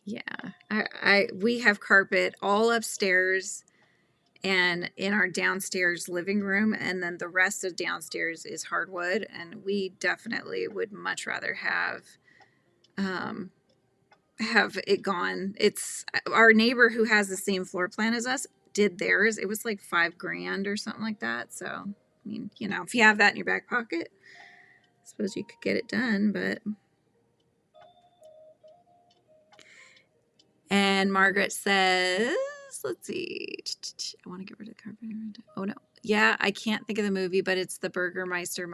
Yeah, we have carpet all upstairs and in our downstairs living room, and then the rest of downstairs is hardwood, and we definitely would much rather have it gone. It's our neighbor who has the same floor plan as us did theirs. It was like $5,000 or something like that. So, I mean, you know, if you have that in your back pocket, I suppose you could get it done, but. And Margaret says, let's see. I want to get rid of the carpet. Oh, no. Yeah, I can't think of the movie, but it's the Meister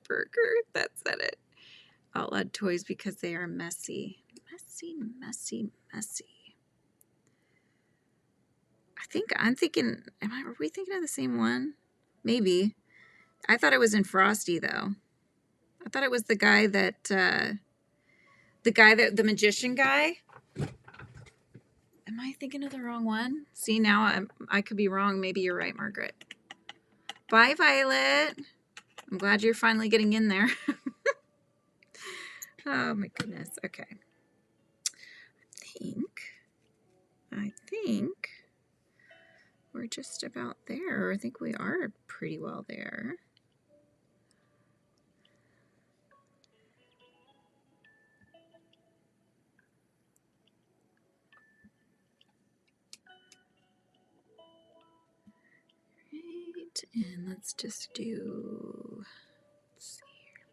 Burger. That said it. Outlaw toys because they are messy. Messy, messy, messy. I'm thinking, are we thinking of the same one? Maybe. I thought it was in Frosty, though. I thought it was the guy that, the magician guy. Am I thinking of the wrong one? See, now I could be wrong. Maybe you're right, Margaret. Bye, Violet. I'm glad you're finally getting in there. Oh, my goodness. Okay. I think we're just about there. I think we are pretty well there. Right, and let's just do, let's see here.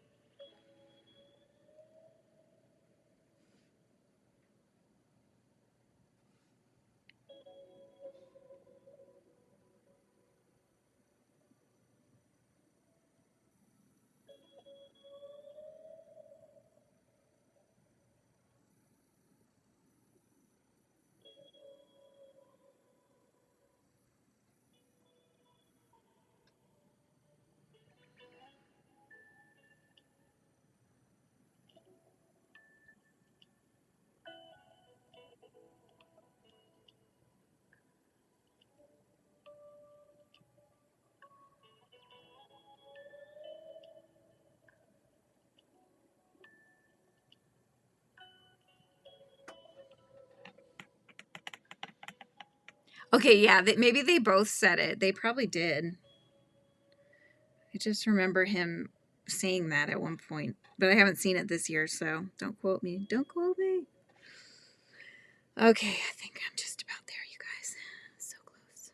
Okay, yeah, maybe they both said it. They probably did. I just remember him saying that at one point, but I haven't seen it this year, so don't quote me. Don't quote me. Okay, I think I'm just about there, you guys. So close.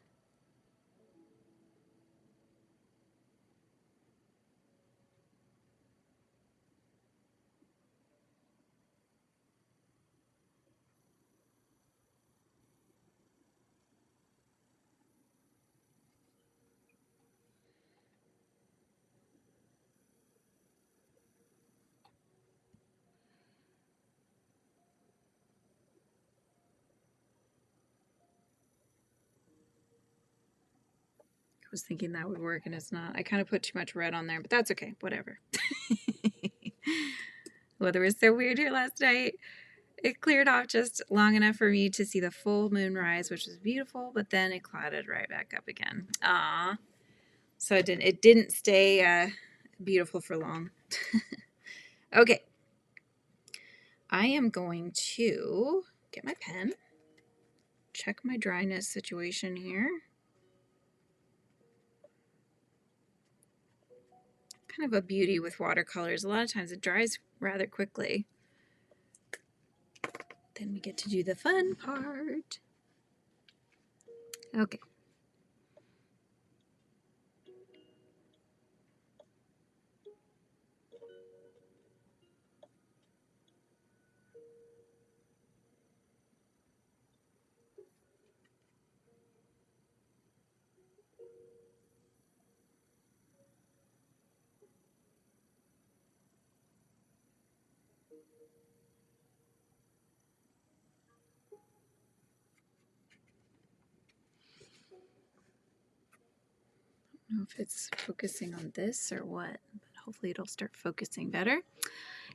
Was thinking that would work and it's not. I kind of put too much red on there, but that's okay. Whatever. Weather was so weird here last night. It cleared off just long enough for me to see the full moon rise, which was beautiful, but then it clouded right back up again. Aww. So it didn't stay beautiful for long. Okay. I am going to get my pen, check my dryness situation here. Kind of a beauty with watercolors. A lot of times it dries rather quickly. Then we get to do the fun part. Okay. I don't know if it's focusing on this or what, but hopefully it'll start focusing better.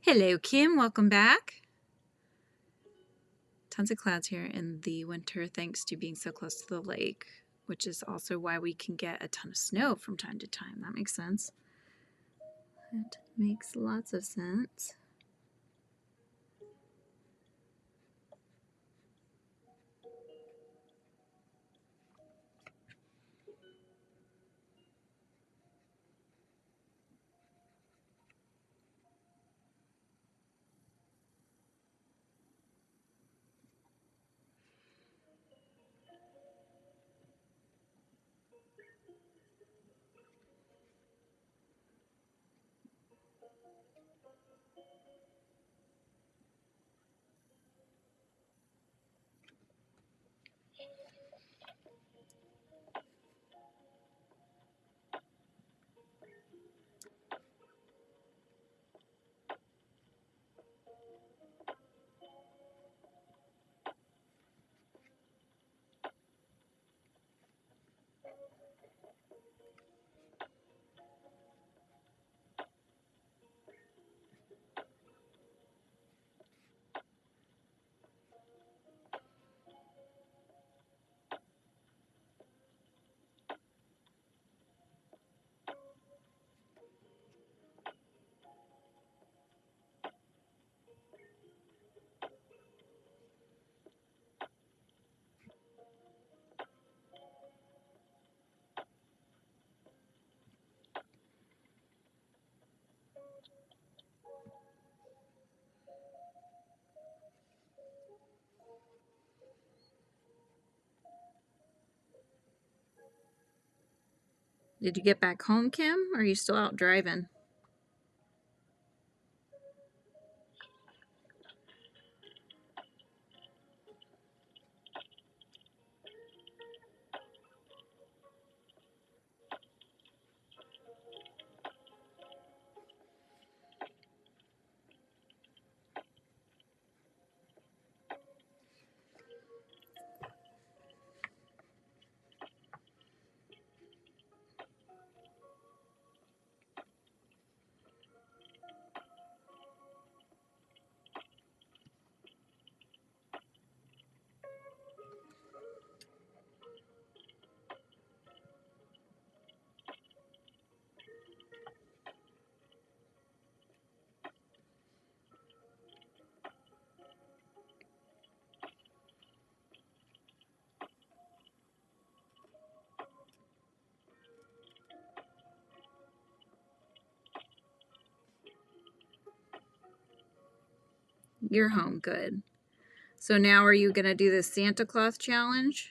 Hello, Kim. Welcome back. Tons of clouds here in the winter thanks to being so close to the lake, which is also why we can get a ton of snow from time to time. That makes sense. That makes lots of sense. Did you get back home, Kim, or are you still out driving? You're home, good. So now are you going to do the Santa Claus challenge?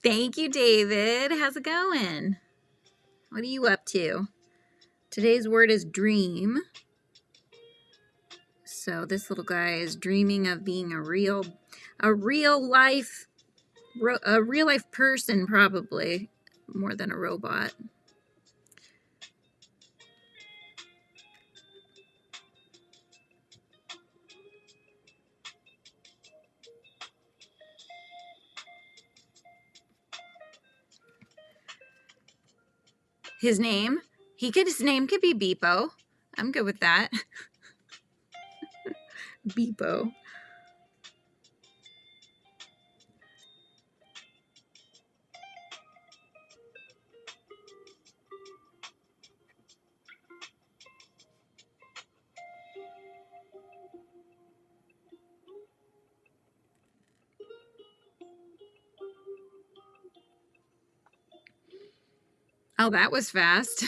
Thank you, David. How's it going? What are you up to? Today's word is dream. So this little guy is dreaming of being a real life person, probably more than a robot. His name could be Beepo. I'm good with that. Beepo. Oh, that was fast.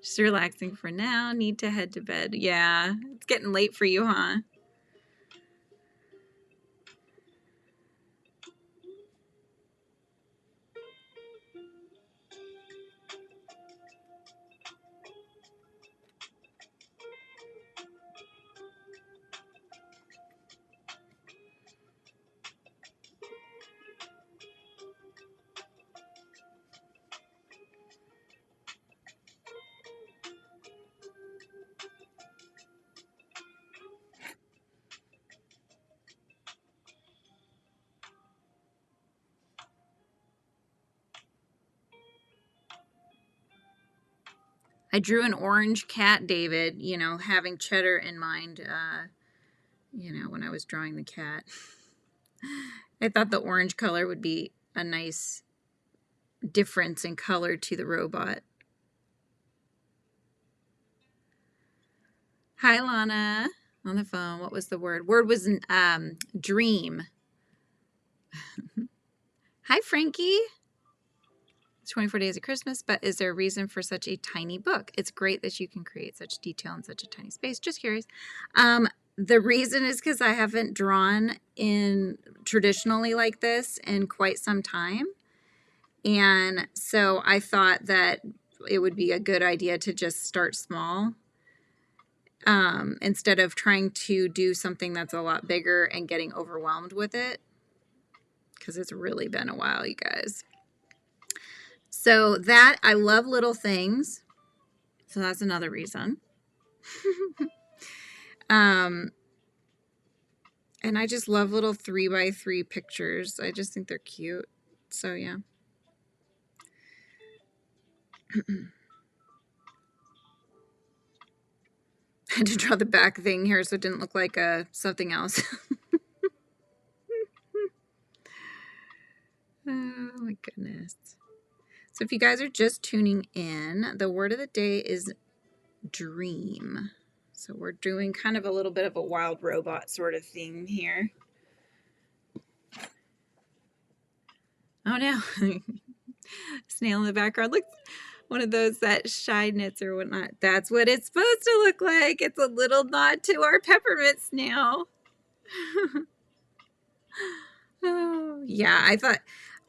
Just relaxing for now. Need to head to bed. Yeah, it's getting late for you, huh? I drew an orange cat, David, you know, having cheddar in mind, you know, when I was drawing the cat. I thought the orange color would be a nice difference in color to the robot. Hi, Lana. On the phone. What was the word? Word was dream. Hi, Frankie. It's 24 days of Christmas, but is there a reason for such a tiny book? It's great that you can create such detail in such a tiny space. Just curious. The reason is because I haven't drawn in traditionally like this in quite some time. And so I thought that it would be a good idea to just start small instead of trying to do something that's a lot bigger and getting overwhelmed with it, because it's really been a while, you guys. So that, I love little things. So that's another reason. And I just love little 3x3 pictures. I just think they're cute. So yeah. I had to draw the back thing here so it didn't look like something else. Oh my goodness. So if you guys are just tuning in, the word of the day is dream. So we're doing kind of a little bit of a wild robot sort of thing here. Oh no. Snail in the background. Look, one of those that shy knits or whatnot. That's what it's supposed to look like. It's a little nod to our peppermint snail. Oh, yeah, I thought,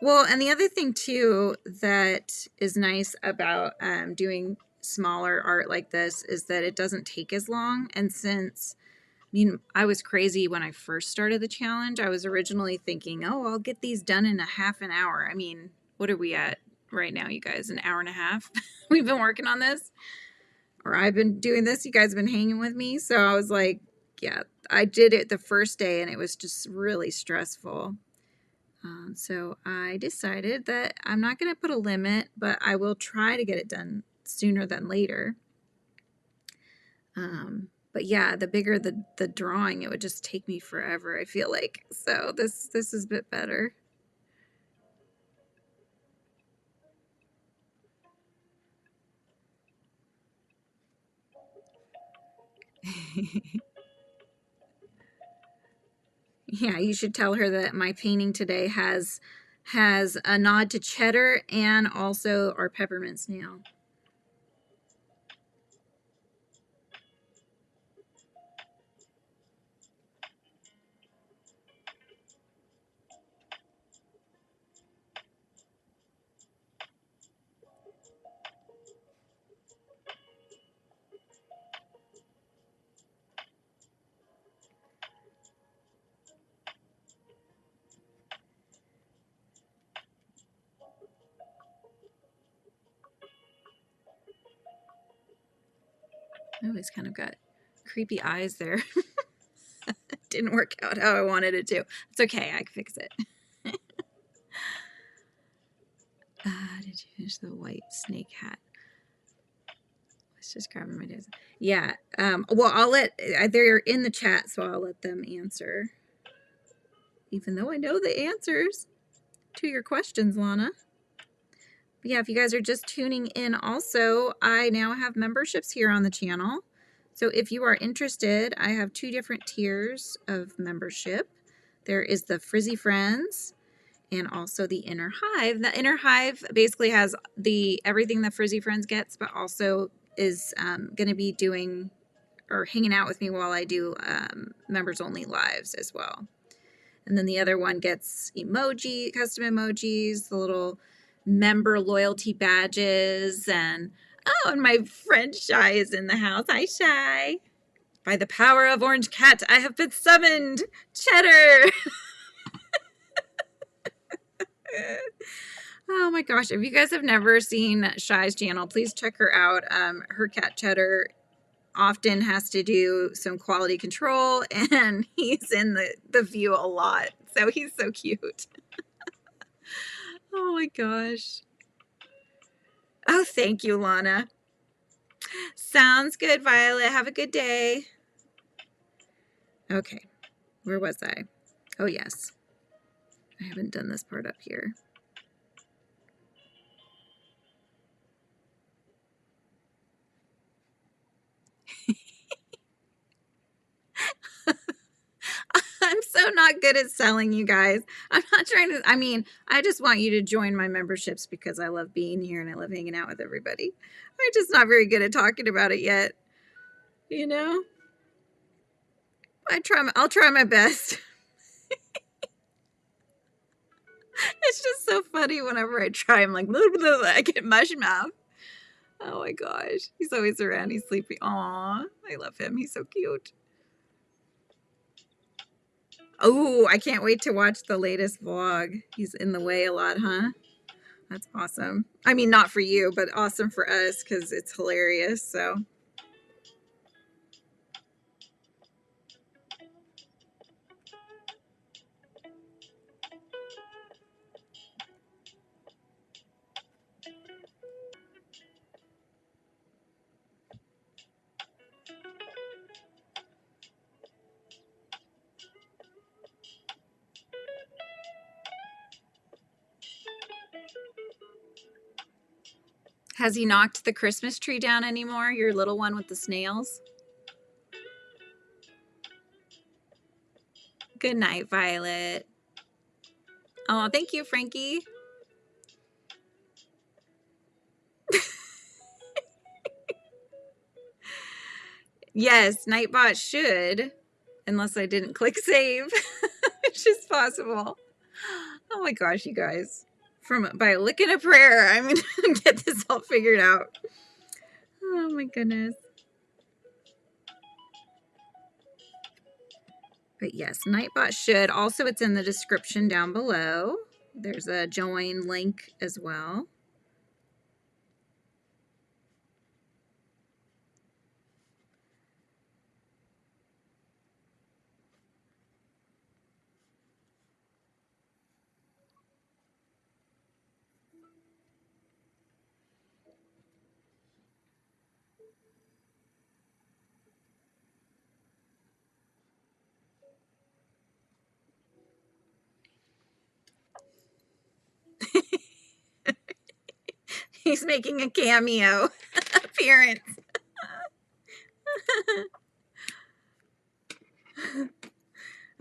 well, and the other thing too that is nice about doing smaller art like this is that it doesn't take as long. And since, I mean, I was crazy when I first started the challenge. I was originally thinking, oh, I'll get these done in a half an hour. I mean, what are we at right now, you guys? An hour and a half? We've been working on this, or I've been doing this. You guys have been hanging with me. So I was like, yeah, I did it the first day and it was just really stressful. So I decided that I'm not going to put a limit, but I will try to get it done sooner than later. But yeah, the bigger the drawing, it would just take me forever, I feel like. So this is a bit better. Yeah, you should tell her that my painting today has a nod to cheddar and also our peppermint snail. Oh, he's kind of got creepy eyes there. Didn't work out how I wanted it to. It's okay. I can fix it. Did you finish the white snake hat? It's just grabbing my days. Yeah. Well, I'll let, they're in the chat, so I'll let them answer. Even though I know the answers to your questions, Lana. But yeah, if you guys are just tuning in also, I now have memberships here on the channel. So if you are interested, I have 2 different tiers of membership. There is the Frizzy Friends and also the Inner Hive. The Inner Hive basically has everything the Frizzy Friends gets, but also is going to be doing or hanging out with me while I do members only lives as well. And then the other one gets custom emojis, the little member loyalty badges, and my friend Shy is in the house. Hi, Shy. By the power of Orange Cat, I have been summoned. Cheddar. Oh my gosh, if you guys have never seen Shy's channel, please check her out. Her cat Cheddar often has to do some quality control, and he's in the view a lot. So he's so cute. Oh my gosh. Oh, thank you, Lana. Sounds good, Violet. Have a good day. Okay, where was I? Oh, yes. I haven't done this part up here. I'm so not good at selling, you guys. I'm not trying to, I just want you to join my memberships because I love being here and I love hanging out with everybody. I'm just not very good at talking about it yet. You know? I'll try my best. It's just so funny whenever I try. I'm like, blah, blah, blah, I get mush mouth. Oh my gosh. He's always around. He's sleepy. Aw, I love him. He's so cute. Oh, I can't wait to watch the latest vlog. He's in the way a lot, huh? That's awesome. I mean, not for you, but awesome for us because it's hilarious. So. Has he knocked the Christmas tree down anymore? Your little one with the snails? Good night, Violet. Oh, thank you, Frankie. Yes, Nightbot should, unless I didn't click save, which is possible. Oh my gosh, you guys. By licking a prayer, I'm going to get this all figured out. Oh my goodness. But yes, Nightbot should. Also, it's in the description down below. There's a join link as well. He's making a cameo appearance.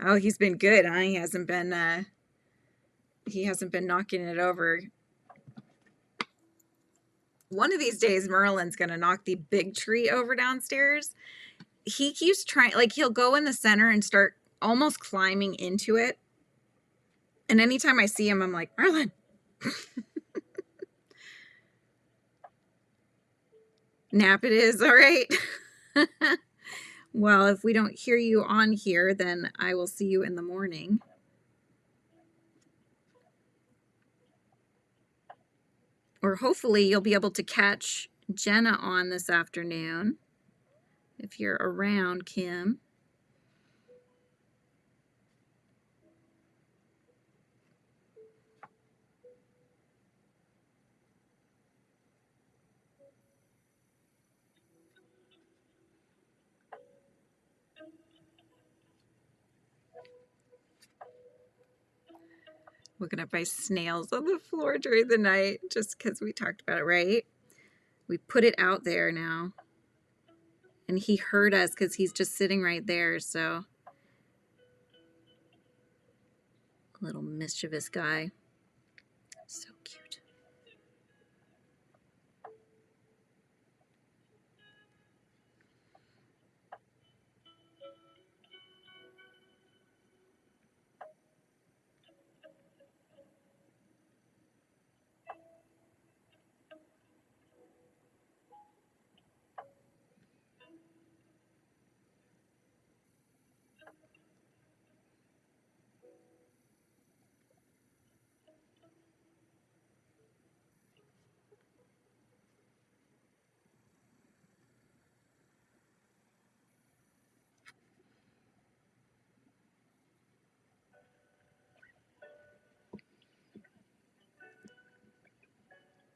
Oh, he's been good, huh? He hasn't been knocking it over. One of these days, Merlin's gonna knock the big tree over downstairs. He keeps trying, like he'll go in the center and start almost climbing into it. And anytime I see him, I'm like, Merlin. Nap it is, all right. Well, if we don't hear you on here, then I will see you in the morning. Or hopefully you'll be able to catch Jenna on this afternoon. if you're around, Kim. Looking at my snails on the floor during the night just because we talked about it, right? We put it out there now. And he heard us because he's just sitting right there, so. Little mischievous guy. So cute.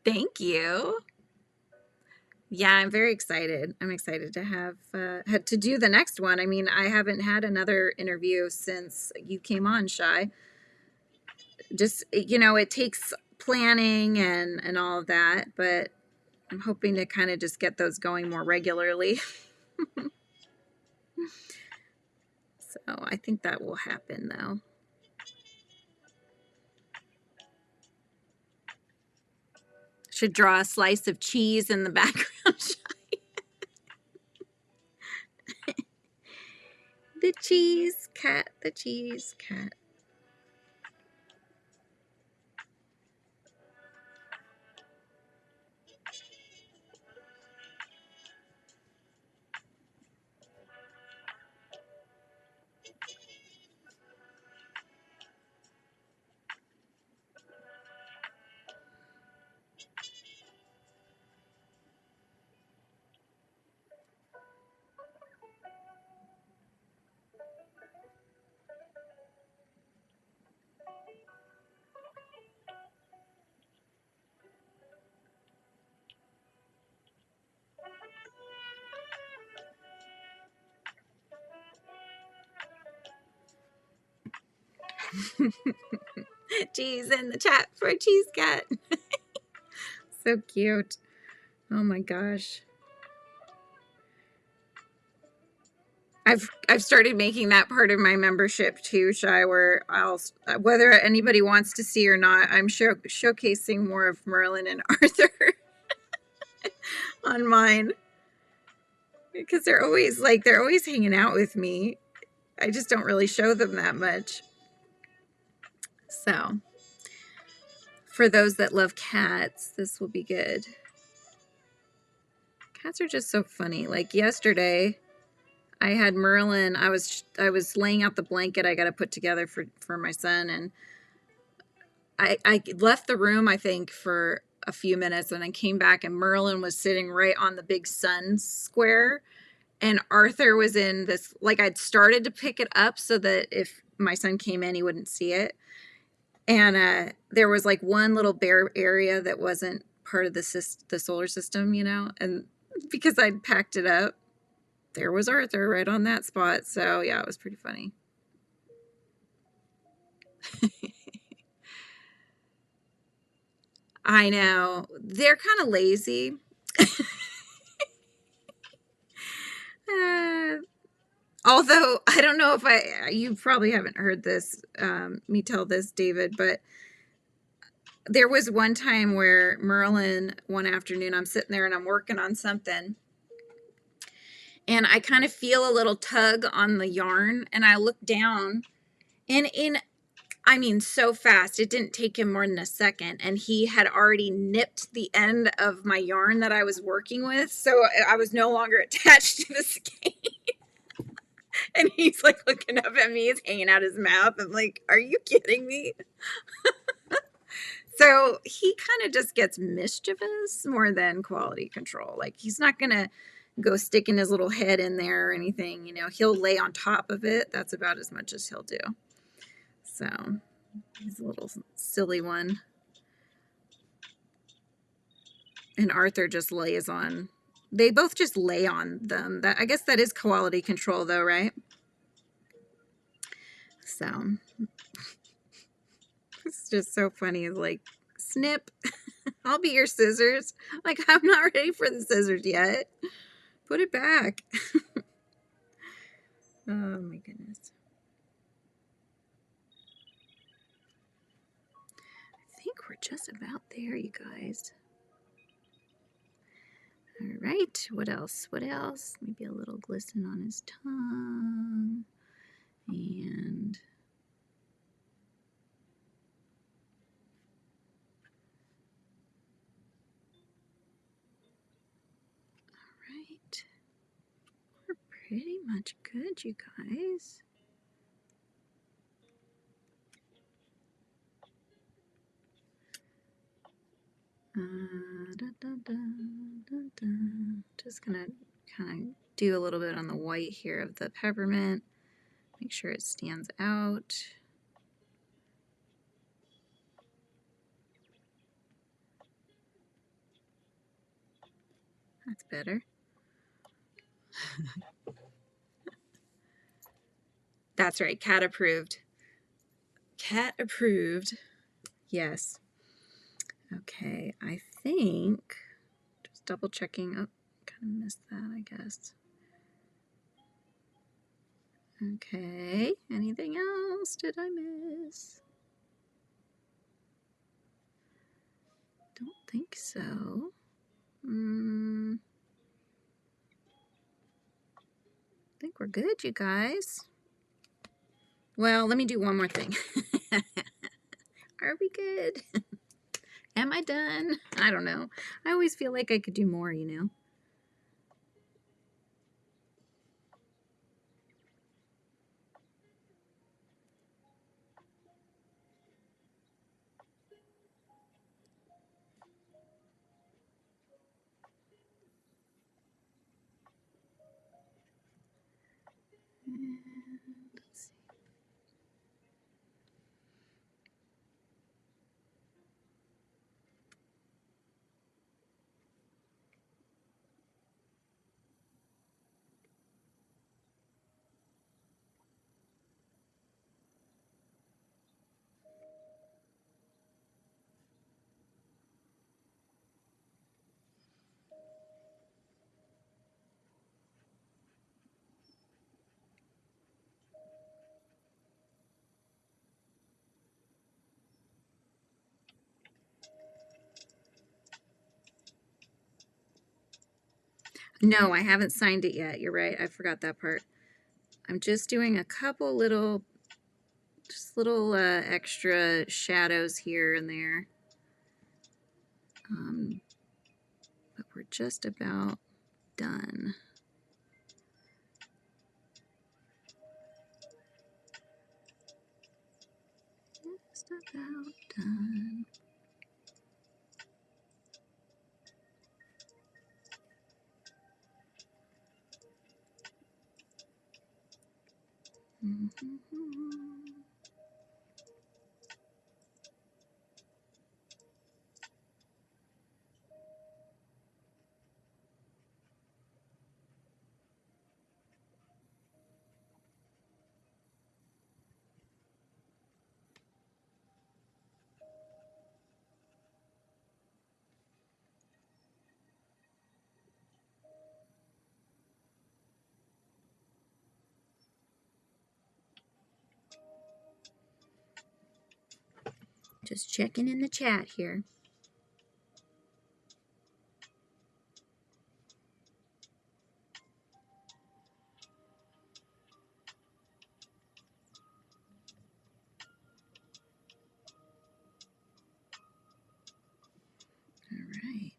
Thank you. Yeah, I'm very excited. I'm excited to have to do the next one. I mean, I haven't had another interview since you came on, Shy. Just, you know, it takes planning and all of that, but I'm hoping to kind of just get those going more regularly. So I think that will happen, though. Should draw a slice of cheese in the background. The cheese cat, the cheese cat. Cheese in the chat for a cheese cat. So cute. Oh my gosh. I've started making that part of my membership too, Shy, where I'll, whether anybody wants to see or not, I'm showcasing more of Merlin and Arthur on mine, because they're always hanging out with me. I just don't really show them that much. So for those that love cats, this will be good. Cats are just so funny. Like yesterday, I had Merlin. I was laying out the blanket I got to put together for my son, and I left the room, I think, for a few minutes, and I came back, and Merlin was sitting right on the big sun square, and Arthur was in this, like, I'd started to pick it up so that if my son came in, he wouldn't see it. And there was like one little bare area that wasn't part of the solar system, you know, and because I'd packed it up, there was Arthur right on that spot. So yeah, it was pretty funny. I know. They're kind of lazy. Although I don't know if you probably haven't heard this, me tell this, David, but there was one time where Merlin, one afternoon, I'm sitting there and I'm working on something, and I kind of feel a little tug on the yarn, and I look down, and I mean, so fast, it didn't take him more than a second, and he had already nipped the end of my yarn that I was working with, so I was no longer attached to the skein. And he's like looking up at me, he's hanging out his mouth. I'm like, are you kidding me? So he kind of just gets mischievous more than quality control. Like, he's not gonna go sticking his little head in there or anything. You know, he'll lay on top of it. That's about as much as he'll do. So he's a little silly one. And Arthur just lays on. They both just lay on them. That, I guess that is quality control though, right? So it's just so funny. It's like, snip, I'll be your scissors. Like, I'm not ready for the scissors yet. Put it back. Oh my goodness. I think we're just about there, you guys. All right, what else? What else? Maybe a little glisten on his tongue. And all right. We're pretty much good, you guys. Just gonna kind of do a little bit on the white here of the peppermint. Make sure it stands out. That's better. That's right, cat approved. Cat approved. Yes. Okay, I think, just double checking. Oh, kind of missed that, I guess. Okay, anything else did I miss? Don't think so. I think we're good, you guys. Well, let me do one more thing. Are we good? Am I done? I don't know. I always feel like I could do more, you know. Let's see. No, I haven't signed it yet. You're right. I forgot that part. I'm just doing a couple little, just little extra shadows here and there. But we're just about done. Just about done. Just checking in the chat here. All right.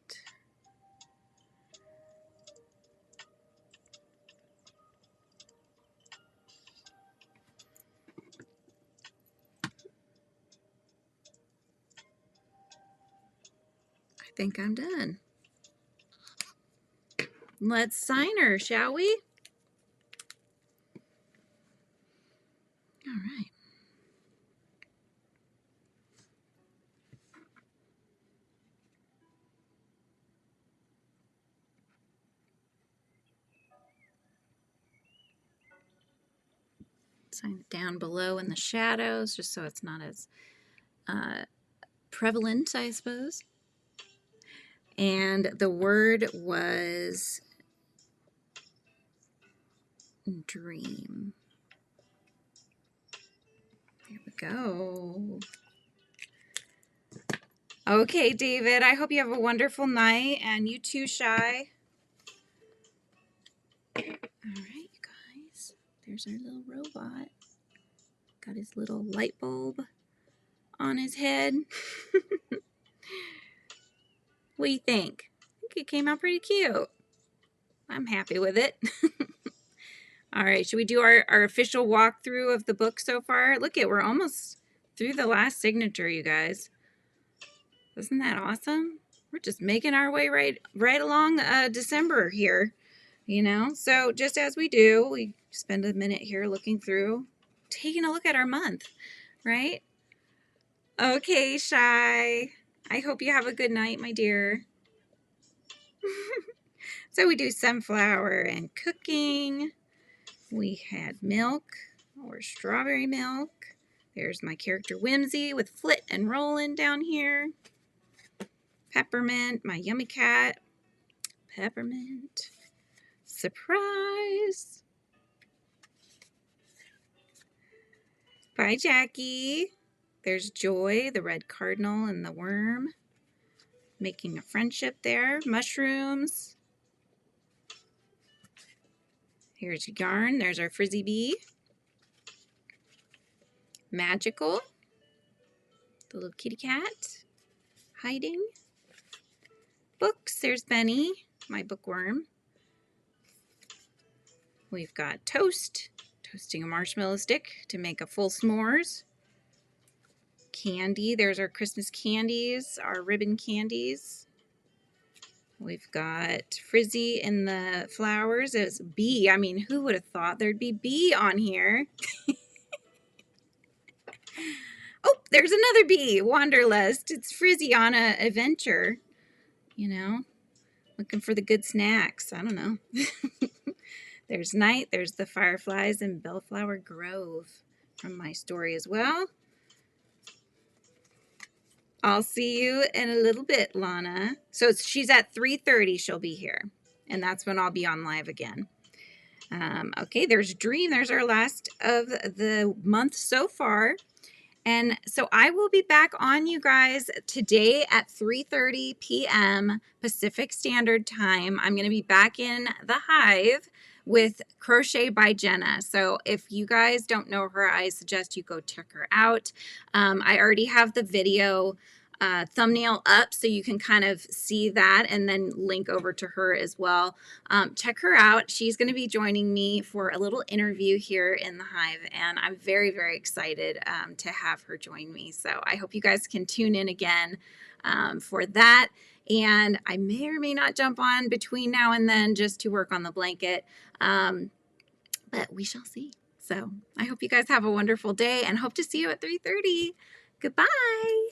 I think I'm done. Let's sign her, shall we? All right. Sign it down below in the shadows, just so it's not as prevalent, I suppose. And the word was dream. There we go. Okay, David, I hope you have a wonderful night, and you too, Shy. All right, you guys. There's our little robot. Got his little light bulb on his head. What do you think? I think it came out pretty cute. I'm happy with it. All right, should we do our official walkthrough of the book so far? Look it, we're almost through the last signature, you guys. Isn't that awesome? We're just making our way right along December here, you know? So just as we do, we spend a minute here looking through, taking a look at our month, right? Okay, Shy. I hope you have a good night, my dear. So we do sunflower and cooking. We had milk or strawberry milk. There's my character Whimsy with Flit and Rollin' down here. Peppermint, my yummy cat. Peppermint. Surprise. Bye, Jackie. There's Joy, the red cardinal, and the worm. Making a friendship there. Mushrooms. Here's Yarn. There's our Frizzy bee. Magical. The little kitty cat. Hiding. Books. There's Benny, my bookworm. We've got Toast. Toasting a marshmallow stick to make a full s'mores. Candy. There's our Christmas candies, our ribbon candies. We've got Frizzy in the flowers as bee. I mean, who would have thought there'd be bee on here? Oh, there's another bee, Wanderlust. It's Frizzy on an adventure, you know, looking for the good snacks. I don't know. There's Night, there's the Fireflies in Bellflower Grove from my story as well. I'll see you in a little bit, Lana. So she's at 3:30, she'll be here. And that's when I'll be on live again. Okay, there's Dream. There's our last of the month so far. And so I will be back on, you guys, today at 3:30 p.m. Pacific Standard Time. I'm going to be back in the hive with Crochet by Jenna. So if you guys don't know her, I suggest you go check her out. I already have the video thumbnail up so you can kind of see that and then link over to her as well. Check her out. She's going to be joining me for a little interview here in the hive, and I'm very, very excited to have her join me. So I hope you guys can tune in again for that. And I may or may not jump on between now and then just to work on the blanket, but we shall see. So I hope you guys have a wonderful day and hope to see you at 3:30. Goodbye.